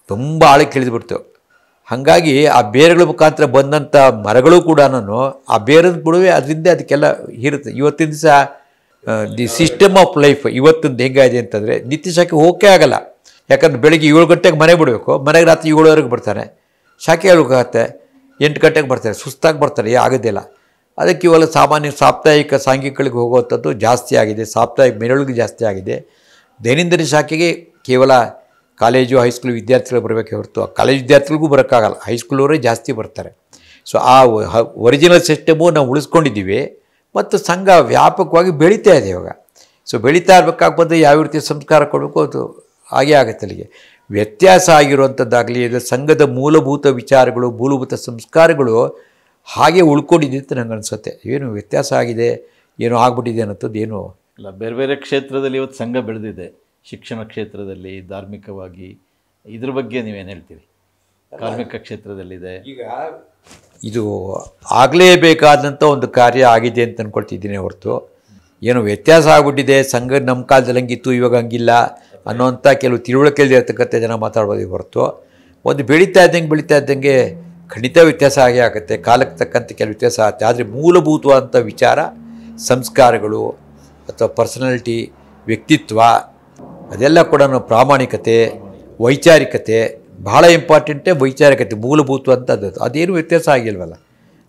ತುಂಬ ಆಳಕ್ಕೆ ಇಳಿದುಬಿಡ್ತು. ಹಾಗಾಗಿ ಆ ಬೇರುಗಳ ಮುಖಾಂತರ ಬಂದಂಥ ಮರಗಳು ಕೂಡ ಆ ಬೇರದ ಬಿಡುವೆ ಅದರಿಂದ ಅದಕ್ಕೆಲ್ಲ ಇರುತ್ತೆ. ಇವತ್ತಿನ ದಿವಸ ದಿ ಸಿಸ್ಟಮ್ ಆಫ್ ಲೈಫ್ ಇವತ್ತಿಂದು ಹೆಂಗಾಗಿದೆ ಅಂತಂದರೆ ನಿತ್ಯ ಶಾಖೆ ಹೋಗೇ ಆಗಲ್ಲ. ಯಾಕಂದ್ರೆ ಬೆಳಗ್ಗೆ 7 ಗಂಟೆಗೆ ಮನೆ ಬಿಡಬೇಕು, ಮನೆಗೆ ರಾತ್ರಿ 7ವರೆಗೆ ಬರ್ತಾನೆ, ಶಾಖೆ ಹೋಗುತ್ತೆ 8 ಗಂಟೆಗೆ ಬರ್ತಾರೆ, ಸುಸ್ತಾಗಿ ಬರ್ತಾರೆ, ಆಗೋದಿಲ್ಲ. ಅದಕ್ಕೆ ಇವೆಲ್ಲ ಸಾಮಾನ್ಯ ಸಾಪ್ತಾಹಿಕ ಸಾಂಘಿಕಗಳಿಗೆ ಹೋಗುವಂಥದ್ದು ಜಾಸ್ತಿ ಆಗಿದೆ, ಸಾಪ್ತಾಹಿಕ ಮೆರವಣಿಗೆ ಜಾಸ್ತಿ ಆಗಿದೆ. ದೈನಂದಿನ ಶಾಖೆಗೆ ಕೇವಲ ಕಾಲೇಜು ಹೈಸ್ಕೂಲ್ ವಿದ್ಯಾರ್ಥಿಗಳು ಬರಬೇಕೆ ಹೊರತು ಕಾಲೇಜ್ ವಿದ್ಯಾರ್ಥಿಗಳಿಗೂ ಬರೋಕ್ಕಾಗಲ್ಲ, ಹೈಸ್ಕೂಲವರೇ ಜಾಸ್ತಿ ಬರ್ತಾರೆ. ಸೊ ಆ ಒರಿಜಿನಲ್ ಸಿಸ್ಟಮು ನಾವು ಉಳಿಸ್ಕೊಂಡಿದ್ದೀವಿ ಮತ್ತು ಸಂಘ ವ್ಯಾಪಕವಾಗಿ ಬೆಳೀತಾ ಇದೆ ಇವಾಗ. ಸೊ ಬೆಳೀತಾ ಇರಬೇಕಾಗಿ ಬಂದರೆ ಯಾವ ರೀತಿ ಸಂಸ್ಕಾರ ಕೊಡಬೇಕು ಅದು ಹಾಗೇ ಆಗುತ್ತೆ. ಅಲ್ಲಿಗೆ ವ್ಯತ್ಯಾಸ ಆಗಿರುವಂಥದ್ದಾಗಲಿ, ಇದು ಸಂಘದ ಮೂಲಭೂತ ವಿಚಾರಗಳು, ಮೂಲಭೂತ ಸಂಸ್ಕಾರಗಳು ಹಾಗೆ ಉಳ್ಕೊಂಡಿದೆ ಅಂತ ನಂಗೆ ಅನಿಸುತ್ತೆ. ಏನು ವ್ಯತ್ಯಾಸ ಆಗಿದೆ, ಏನೋ ಆಗ್ಬಿಟ್ಟಿದೆ ಅನ್ನೋಂಥದ್ದು ಏನೋ ಇಲ್ಲ. ಬೇರೆ ಬೇರೆ ಕ್ಷೇತ್ರದಲ್ಲಿ ಇವತ್ತು ಸಂಘ ಬೆಳೆದಿದೆ, ಶಿಕ್ಷಣ ಕ್ಷೇತ್ರದಲ್ಲಿ, ಧಾರ್ಮಿಕವಾಗಿ. ಇದ್ರ ಬಗ್ಗೆ ನೀವೇನು ಹೇಳ್ತೀರಿ? ಕಾರ್ಮಿಕ ಕ್ಷೇತ್ರದಲ್ಲಿದೆ. ಈಗ ಇದು ಆಗಲೇಬೇಕಾದಂಥ ಒಂದು ಕಾರ್ಯ ಆಗಿದೆ ಅಂತ ಅಂದ್ಕೊಳ್ತಿದ್ದೀನಿ ಹೊರತು ಏನೋ ವ್ಯತ್ಯಾಸ ಆಗ್ಬಿಟ್ಟಿದೆ, ಸಂಘ ನಮ್ಮ ಕಾಲದಲ್ಲಿ ಹಂಗಿತ್ತು ಇವಾಗ ಹಂಗಿಲ್ಲ ಅನ್ನೋಂಥ ಕೆಲವು ತಿಳುವಳಿಕೆ ಇರ್ತಕ್ಕಂಥ ಜನ ಮಾತಾಡ್ಬೋದು ಹೊರತು ಒಂದು ಬೆಳೀತಾ ಇದ್ದಂಗೆ ಖಂಡಿತ ವ್ಯತ್ಯಾಸ ಆಗೇ ಆಗುತ್ತೆ. ಕಾಲಕ್ಕೆ ತಕ್ಕಂಥ ಕೆಲವು ವ್ಯತ್ಯಾಸ ಆಗುತ್ತೆ. ಆದರೆ ಮೂಲಭೂತವಾದಂಥ ವಿಚಾರ, ಸಂಸ್ಕಾರಗಳು ಅಥವಾ ಪರ್ಸನಾಲಿಟಿ, ವ್ಯಕ್ತಿತ್ವ, ಅದೆಲ್ಲ ಕೂಡ ಪ್ರಾಮಾಣಿಕತೆ, ವೈಚಾರಿಕತೆ ಭಾಳ ಇಂಪಾರ್ಟೆಂಟೇ. ವೈಚಾರಿಕತೆ ಮೂಲಭೂತವಂಥದ್ದು, ಅದೇನು ವ್ಯತ್ಯಾಸ ಆಗಿಲ್ವಲ್ಲ,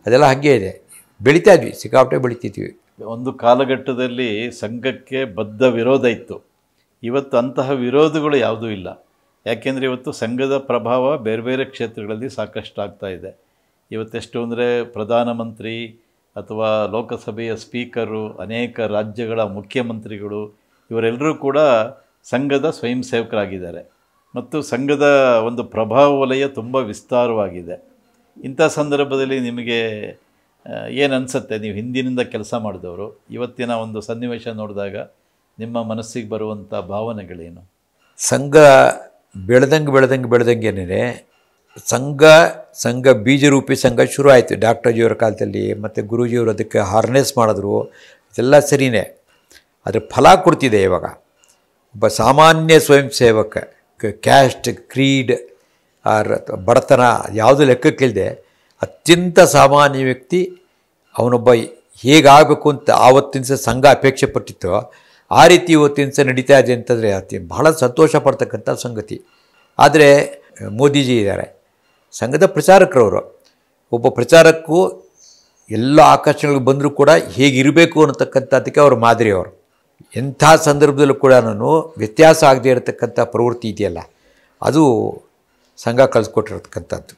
ಅದೆಲ್ಲ ಹಾಗೇ ಇದೆ. ಬೆಳೀತಾ ಇದ್ವಿ, ಸಿಕ್ಕಾಪಟ್ಟೆ ಬೆಳೀತಿದ್ವಿ. ಒಂದು ಕಾಲಘಟ್ಟದಲ್ಲಿ ಸಂಘಕ್ಕೆ ಬದ್ಧ ವಿರೋಧ ಇತ್ತು, ಇವತ್ತು ಅಂತಹ ವಿರೋಧಗಳು ಯಾವುದೂ ಇಲ್ಲ. ಯಾಕೆಂದರೆ ಇವತ್ತು ಸಂಘದ ಪ್ರಭಾವ ಬೇರೆ ಬೇರೆ ಕ್ಷೇತ್ರಗಳಲ್ಲಿ ಸಾಕಷ್ಟು ಆಗ್ತಾ ಇದೆ. ಇವತ್ತೆಷ್ಟು ಅಂದರೆ ಪ್ರಧಾನಮಂತ್ರಿ ಅಥವಾ ಲೋಕಸಭೆಯ ಸ್ಪೀಕರು, ಅನೇಕ ರಾಜ್ಯಗಳ ಮುಖ್ಯಮಂತ್ರಿಗಳು, ಇವರೆಲ್ಲರೂ ಕೂಡ ಸಂಘದ ಸ್ವಯಂ ಸೇವಕರಾಗಿದ್ದಾರೆ ಮತ್ತು ಸಂಘದ ಒಂದು ಪ್ರಭಾವ ವಲಯ ತುಂಬ ವಿಸ್ತಾರವಾಗಿದೆ. ಇಂಥ ಸಂದರ್ಭದಲ್ಲಿ ನಿಮಗೆ ಏನು ಅನಿಸುತ್ತೆ? ನೀವು ಹಿಂದಿನಿಂದ ಕೆಲಸ ಮಾಡಿದವರು, ಇವತ್ತಿನ ಒಂದು ಸನ್ನಿವೇಶ ನೋಡಿದಾಗ ನಿಮ್ಮ ಮನಸ್ಸಿಗೆ ಬರುವಂಥ ಭಾವನೆಗಳೇನು? ಸಂಘ ಬೆಳೆದಂಗೆನೇ ಸಂಘ ಬೀಜರೂಪಿ ಸಂಘ ಶುರು ಆಯಿತು ಡಾಕ್ಟರ್ ಜಿಯವರ ಕಾಲದಲ್ಲಿ. ಮತ್ತು ಗುರೂಜಿಯವರು ಅದಕ್ಕೆ ಹಾರ್ನೆಸ್ ಮಾಡಿದ್ರು, ಇದೆಲ್ಲ ಸರಿಯೇ. ಅದರ ಫಲ ಕೊಡ್ತಿದೆ ಇವಾಗ. ಒಬ್ಬ ಸಾಮಾನ್ಯ ಸ್ವಯಂ ಸೇವಕ, ಕ್ಯಾಸ್ಟ್, ಕ್ರೀಡ್, ಬಡತನ ಯಾವುದೂ ಲೆಕ್ಕಕ್ಕಿಲ್ಲದೆ ಅತ್ಯಂತ ಸಾಮಾನ್ಯ ವ್ಯಕ್ತಿ ಅವನೊಬ್ಬ ಹೇಗಾಗಬೇಕು ಅಂತ ಆವತ್ತಿನ ಸಂಘ ಅಪೇಕ್ಷೆ ಪಟ್ಟಿತ್ತು, ಆ ರೀತಿ ಇವತ್ತಿನ ನಡೀತಾ ಇದೆ ಅಂತಂದರೆ ಬಹಳ ಸಂತೋಷ ಪಡ್ತಕ್ಕಂಥ ಸಂಗತಿ. ಆದರೆ ಮೋದಿಜಿ ಇದ್ದಾರೆ, ಸಂಘದ ಪ್ರಚಾರಕರವರು. ಒಬ್ಬ ಪ್ರಚಾರಕ್ಕೂ ಎಲ್ಲ ಆಕರ್ಷಣೆಗಳು ಬಂದರೂ ಕೂಡ ಹೇಗಿರಬೇಕು ಅನ್ನತಕ್ಕಂಥದ್ದಕ್ಕೆ ಅವರು ಮಾದರಿಯವರು. ಎಂಥ ಸಂದರ್ಭದಲ್ಲೂ ಕೂಡ ವ್ಯತ್ಯಾಸ ಆಗದೇ ಇರತಕ್ಕಂಥ ಪ್ರವೃತ್ತಿ ಇದೆಯಲ್ಲ, ಅದು ಸಂಘ ಕಲಿಸ್ಕೊಟ್ಟಿರತಕ್ಕಂಥದ್ದು.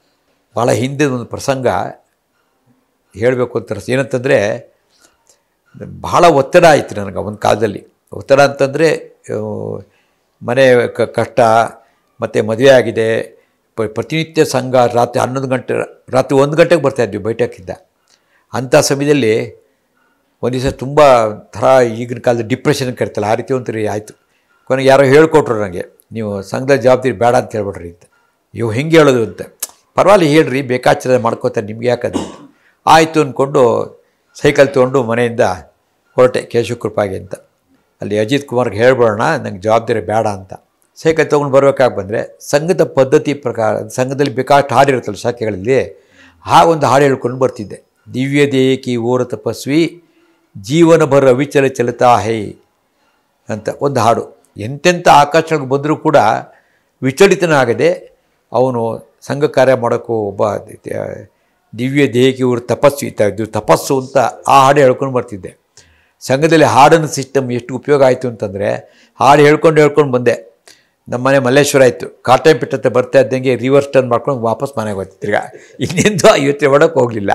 ಭಾಳ ಹಿಂದೆ ಒಂದು ಪ್ರಸಂಗ ಹೇಳಬೇಕು ಅಂತ ಏನಂತಂದರೆ, ಭಾಳ ಒತ್ತಡ ಆಯಿತು ನನಗೆ ಒಂದು ಕಾಲದಲ್ಲಿ. ಒತ್ತಡ ಅಂತಂದರೆ ಮನೆ ಕಷ್ಟ, ಮತ್ತು ಮದುವೆ ಆಗಿದೆ, ಪ್ರತಿನಿತ್ಯ ಸಂಘ ರಾತ್ರಿ 11 ಗಂಟೆ, ರಾತ್ರಿ 1 ಗಂಟೆಗೆ ಬರ್ತಾಯಿದ್ವಿ ಬೈಠಕ್ಕಿಂದ. ಅಂಥ ಸಮಯದಲ್ಲಿ ಒಂದು ದಿವಸ ತುಂಬ ಥರ ಈಗಿನ ಕಾಲದ ಡಿಪ್ರೆಷನ್ ಕರಿತಲ್ಲ, ಆ ರೀತಿ ಒಂಥರ ಆಯಿತು. ಕೊನೆಗೆ ಯಾರೋ ಹೇಳ್ಕೊಟ್ರು ನನಗೆ, ನೀವು ಸಂಘದ ಜವಾಬ್ದಾರಿ ಬೇಡ ಅಂತ ಹೇಳ್ಬಿಡ್ರಿ ಅಂತ. ಇವು ಹೆಂಗೆ ಹೇಳೋದು ಅಂತ. ಪರವಾಗಿಲ್ಲ ಹೇಳ್ರಿ, ಬೇಕಾಚಾರ ಮಾಡ್ಕೋತಾರೆ, ನಿಮ್ಗೆ ಯಾಕದು ಆಯಿತು ಅಂದ್ಕೊಂಡು ಸೈಕಲ್ ತೊಗೊಂಡು ಮನೆಯಿಂದ ಹೊರಟೆ ಕೇಶವಕೃಪಾಗೆ ಅಂತ. ಅಲ್ಲಿ ಅಜಿತ್ ಕುಮಾರ್ಗೆ ಹೇಳ್ಬಿಡೋಣ, ನಂಗೆ ಜವಾಬ್ದಾರಿ ಬೇಡ ಅಂತ. ಸೈಕಲ್ ತೊಗೊಂಡು ಬರಬೇಕಾಗಿ ಬಂದರೆ ಸಂಘದ ಪದ್ಧತಿ ಪ್ರಕಾರ ಸಂಘದಲ್ಲಿ ಬೇಕಾಷ್ಟು ಹಾಡು ಇರುತ್ತಲ್ಲ ಶಾಖೆಗಳಲ್ಲಿ, ಒಂದು ಹಾಡು ಹೇಳ್ಕೊಂಡು ಬರ್ತಿದ್ದೆ. ದಿವ್ಯ ದೇಹಿ ಓರ ತಪಸ್ವಿ ಜೀವನ ಭರ ಅವಿಚಲ ಚಲಿತಾ ಹೈ ಅಂತ ಒಂದು ಹಾಡು. ಎಂತೆಂಥ ಆಕರ್ಷಣೆಗೆ ಬಂದರೂ ಕೂಡ ವಿಚಲಿತನಾಗದೆ ಅವನು ಸಂಘ ಕಾರ್ಯ ಮಾಡೋಕ್ಕೂ ಒಬ್ಬ ದಿವ್ಯ ದೇಹಿ ಊರ ತಪಸ್ವಿ ಇದು ತಪಸ್ಸು ಅಂತ ಆ ಹಾಡು ಹೇಳ್ಕೊಂಡು ಬರ್ತಿದ್ದೆ. ಸಂಘದಲ್ಲಿ ಹಾಡನ್ನು ಸಿಸ್ಟಮ್ ಎಷ್ಟು ಉಪಯೋಗ ಆಯಿತು ಅಂತಂದರೆ, ಹಾಡು ಹೇಳ್ಕೊಂಡು ಬಂದೆ. ನಮ್ಮನೆ ಮಲ್ಲೇಶ್ವರ ಆಯಿತು, ಕಾಟನ್ ಪಿಟ್ ಹತ್ರ ಬರ್ತಾ ಇದ್ದಂಗೆ ರಿವರ್ಸ್ ಟರ್ನ್ ಮಾಡ್ಕೊಂಡು ವಾಪಸ್ ಮನೆಗೆ ಹೋಗ್ತಿರ್ಗ, ಇನ್ನೆಂದು ಯೋಚನೆ ಮಾಡೋಕ್ಕೆ ಹೋಗಲಿಲ್ಲ.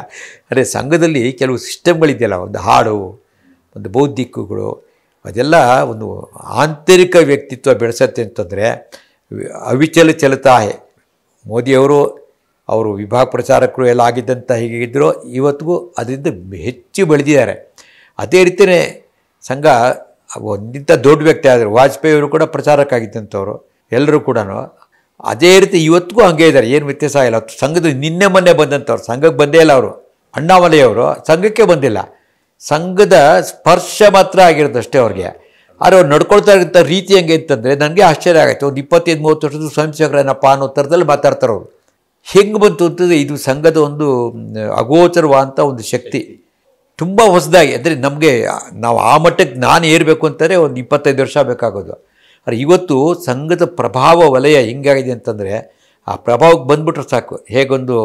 ಅದೇ ಸಂಘದಲ್ಲಿ ಕೆಲವು ಸಿಸ್ಟಮ್ಗಳಿದೆಯಲ್ಲ, ಒಂದು ಹಾಡು, ಒಂದು ಬೌದ್ಧಿಕಗಳು, ಅದೆಲ್ಲ ಒಂದು ಆಂತರಿಕ ವ್ಯಕ್ತಿತ್ವ ಬೆಳೆಸತ್ತೆ ಅಂತಂದರೆ ಅವಿಚಲ ಚಲಿತಾಹೆ. ಮೋದಿಯವರು ಅವರು ವಿಭಾಗ ಪ್ರಚಾರಕರು ಎಲ್ಲ ಆಗಿದ್ದಂಥ ಹೀಗಿದ್ದರೂ ಇವತ್ತಿಗೂ ಅದರಿಂದ ಹೆಚ್ಚು ಬೆಳೆದಿದ್ದಾರೆ. ಅದೇ ರೀತಿಯೇ ಸಂಘ ಒಂದಿಂಥ ದೊಡ್ಡ ವ್ಯಕ್ತಿ ಆದರು. ವಾಜಪೇಯಿಯವರು ಕೂಡ ಪ್ರಚಾರಕ್ಕಾಗಿದ್ದಂಥವ್ರು, ಎಲ್ಲರೂ ಕೂಡ ಅದೇ ರೀತಿ ಇವತ್ತಿಗೂ ಹಾಗೆ ಇದ್ದಾರೆ, ಏನು ವ್ಯತ್ಯಾಸ ಆಗಿಲ್ಲ. ಸಂಘದ ನಿನ್ನೆ ಮೊನ್ನೆ ಬಂದಂಥವ್ರು ಸಂಘಕ್ಕೆ ಬಂದೇ ಇಲ್ಲ. ಅವರು ಅಣ್ಣಾಮಲೆಯವರು ಸಂಘಕ್ಕೆ ಬಂದಿಲ್ಲ, ಸಂಘದ ಸ್ಪರ್ಶ ಮಾತ್ರ ಆಗಿರೋದು ಅಷ್ಟೇ ಅವ್ರಿಗೆ. ಆದರೆ ಅವ್ರು ನಡ್ಕೊಳ್ತಾ ಇರೋಂಥ ರೀತಿ ಹೆಂಗೆ ಅಂತಂದರೆ ನನಗೆ ಆಶ್ಚರ್ಯ ಆಗುತ್ತೆ. ಒಂದು 25-30 ವರ್ಷದ ಸ್ವಯಂ ಸೇವಕರೇನಪ್ಪ ಅನ್ನೋ ಥರದಲ್ಲಿ ಮಾತಾಡ್ತಾರೆ ಅವರು. ಹೆಂಗೆ ಬಂತು ಅಂತಂದರೆ ಇದು ಸಂಘದ ಒಂದು ಅಗೋಚರವಾದಂಥ ಒಂದು ಶಕ್ತಿ, ತುಂಬ ಹೊಸದಾಗಿ. ಅಂದರೆ ನಮಗೆ ನಾವು ಆ ಮಟ್ಟಕ್ಕೆ ನಾನು ಏರಬೇಕು ಅಂತಂದರೆ ಒಂದು 25 ವರ್ಷ ಬೇಕಾಗೋದು. ಆದರೆ ಇವತ್ತು ಸಂಘದ ಪ್ರಭಾವ ವಲಯ ಹೆಂಗಾಗಿದೆ ಅಂತಂದರೆ, ಆ ಪ್ರಭಾವಕ್ಕೆ ಬಂದುಬಿಟ್ರೆ ಸಾಕು. ಹೇಗೊಂದು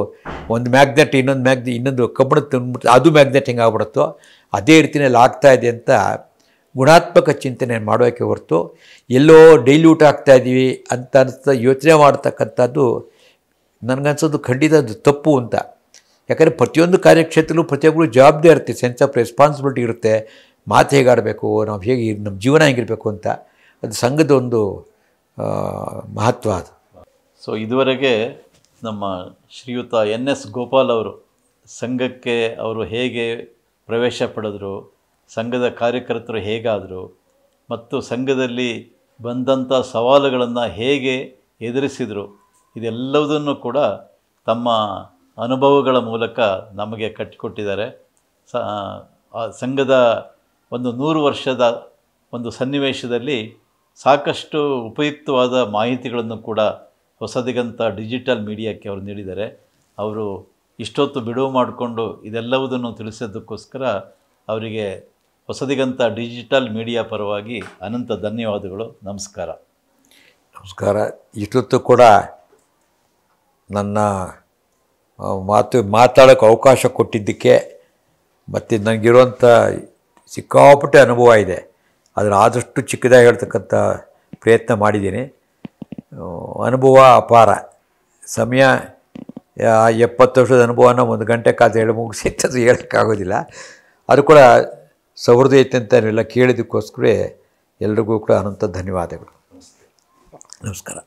ಮ್ಯಾಗ್ನೆಟ್ ಇನ್ನೊಂದು ಕಬ್ಬಣ ತಂದ್ಬಿಟ್ಟು ಅದು ಮ್ಯಾಗ್ನೆಟ್ ಹೆಂಗೆ ಆಗ್ಬಿಡುತ್ತೋ ಅದೇ ರೀತಿಯಲ್ಲಿ ಆಗ್ತಾಯಿದೆ ಅಂತ ಗುಣಾತ್ಮಕ ಚಿಂತನೆ ಮಾಡೋಕ್ಕೆ ಹೊರತು ಎಲ್ಲೋ ಡೈಲ್ಯೂಟ್ ಆಗ್ತಾಯಿದ್ದೀವಿ ಅಂತ ಅನಿಸ್ತಾ ಯೋಚನೆ ಮಾಡ್ತಕ್ಕಂಥದ್ದು ನನಗನ್ಸೋದು ಖಂಡಿತ ಅದು ತಪ್ಪು ಅಂತ. ಯಾಕಂದರೆ ಪ್ರತಿಯೊಂದು ಕಾರ್ಯಕ್ಷೇತ್ರದಲ್ಲೂ ಪ್ರತಿಯೊಬ್ಬರು ಜವಾಬ್ದಾರಿ ಇರುತ್ತೆ, ಸೆನ್ಸ್ ಆಫ್ ರೆಸ್ಪಾನ್ಸಿಬಿಲಿಟಿ ಇರುತ್ತೆ. ಮಾತು ಹೇಗಾಡಬೇಕು, ನಾವು ಹೇಗೆ ನಮ್ಮ ಜೀವನ ಹೇಗಿರಬೇಕು ಅಂತ, ಅದು ಸಂಘದ ಒಂದು ಮಹತ್ವ ಅದು. ಸೊ ಇದುವರೆಗೆ ನಮ್ಮ ಶ್ರೀಯುತ NS ಗೋಪಾಲ್ ಅವರು ಸಂಘಕ್ಕೆ ಅವರು ಹೇಗೆ ಪ್ರವೇಶ ಪಡೆದರು, ಸಂಘದ ಕಾರ್ಯಕರ್ತರು ಹೇಗಾದರು ಮತ್ತು ಸಂಘದಲ್ಲಿ ಬಂದಂಥ ಸವಾಲುಗಳನ್ನು ಹೇಗೆ ಎದುರಿಸಿದರು, ಇದೆಲ್ಲವುದನ್ನು ಕೂಡ ತಮ್ಮ ಅನುಭವಗಳ ಮೂಲಕ ನಮಗೆ ಕಟ್ಟಿಕೊಟ್ಟಿದ್ದಾರೆ. ಸಂಘದ ಒಂದು 100 ವರ್ಷದ ಒಂದು ಸನ್ನಿವೇಶದಲ್ಲಿ ಸಾಕಷ್ಟು ಉಪಯುಕ್ತವಾದ ಮಾಹಿತಿಗಳನ್ನು ಕೂಡ ಹೊಸದಿಗಂತ ಡಿಜಿಟಲ್ ಮೀಡಿಯಾಕ್ಕೆ ಅವರು ನೀಡಿದ್ದಾರೆ. ಅವರು ಇಷ್ಟೊತ್ತು ಬಿಡುವು ಮಾಡಿಕೊಂಡು ಇದೆಲ್ಲವುದನ್ನು ತಿಳಿಸೋದಕ್ಕೋಸ್ಕರ ಅವರಿಗೆ ಹೊಸದಿಗಂತ ಡಿಜಿಟಲ್ ಮೀಡಿಯಾ ಪರವಾಗಿ ಅನಂತ ಧನ್ಯವಾದಗಳು. ನಮಸ್ಕಾರ. ನಮಸ್ಕಾರ. ಇಷ್ಟೊತ್ತು ಕೂಡ ನನ್ನ ಮಾತಾಡೋಕ್ಕೆ ಅವಕಾಶ ಕೊಟ್ಟಿದ್ದಕ್ಕೆ, ಮತ್ತು ನನಗಿರುವಂಥ ಸಿಕ್ಕಾಪಟ್ಟೆ ಅನುಭವ ಇದೆ, ಅದನ್ನು ಆದಷ್ಟು ಚಿಕ್ಕದಾಗಿ ಹೇಳ್ತಕ್ಕಂಥ ಪ್ರಯತ್ನ ಮಾಡಿದ್ದೀನಿ. ಅನುಭವ ಅಪಾರ. ಸಮಯ 70 ವರ್ಷದ ಅನುಭವನ 1 ಗಂಟೆ ಕಾದು ಹೇಳಿ ಮುಗಿಸಿತ್ತು ಹೇಳೋಕ್ಕಾಗೋದಿಲ್ಲ. ಅದು ಕೂಡ ಸಹೃದಯತೆ ಅಂತ ಎಲ್ಲ ಕೇಳಿದ್ದಕ್ಕೋಸ್ಕರ ಎಲ್ರಿಗೂ ಕೂಡ ಅನಂತ ಧನ್ಯವಾದಗಳು. ನಮಸ್ಕಾರ.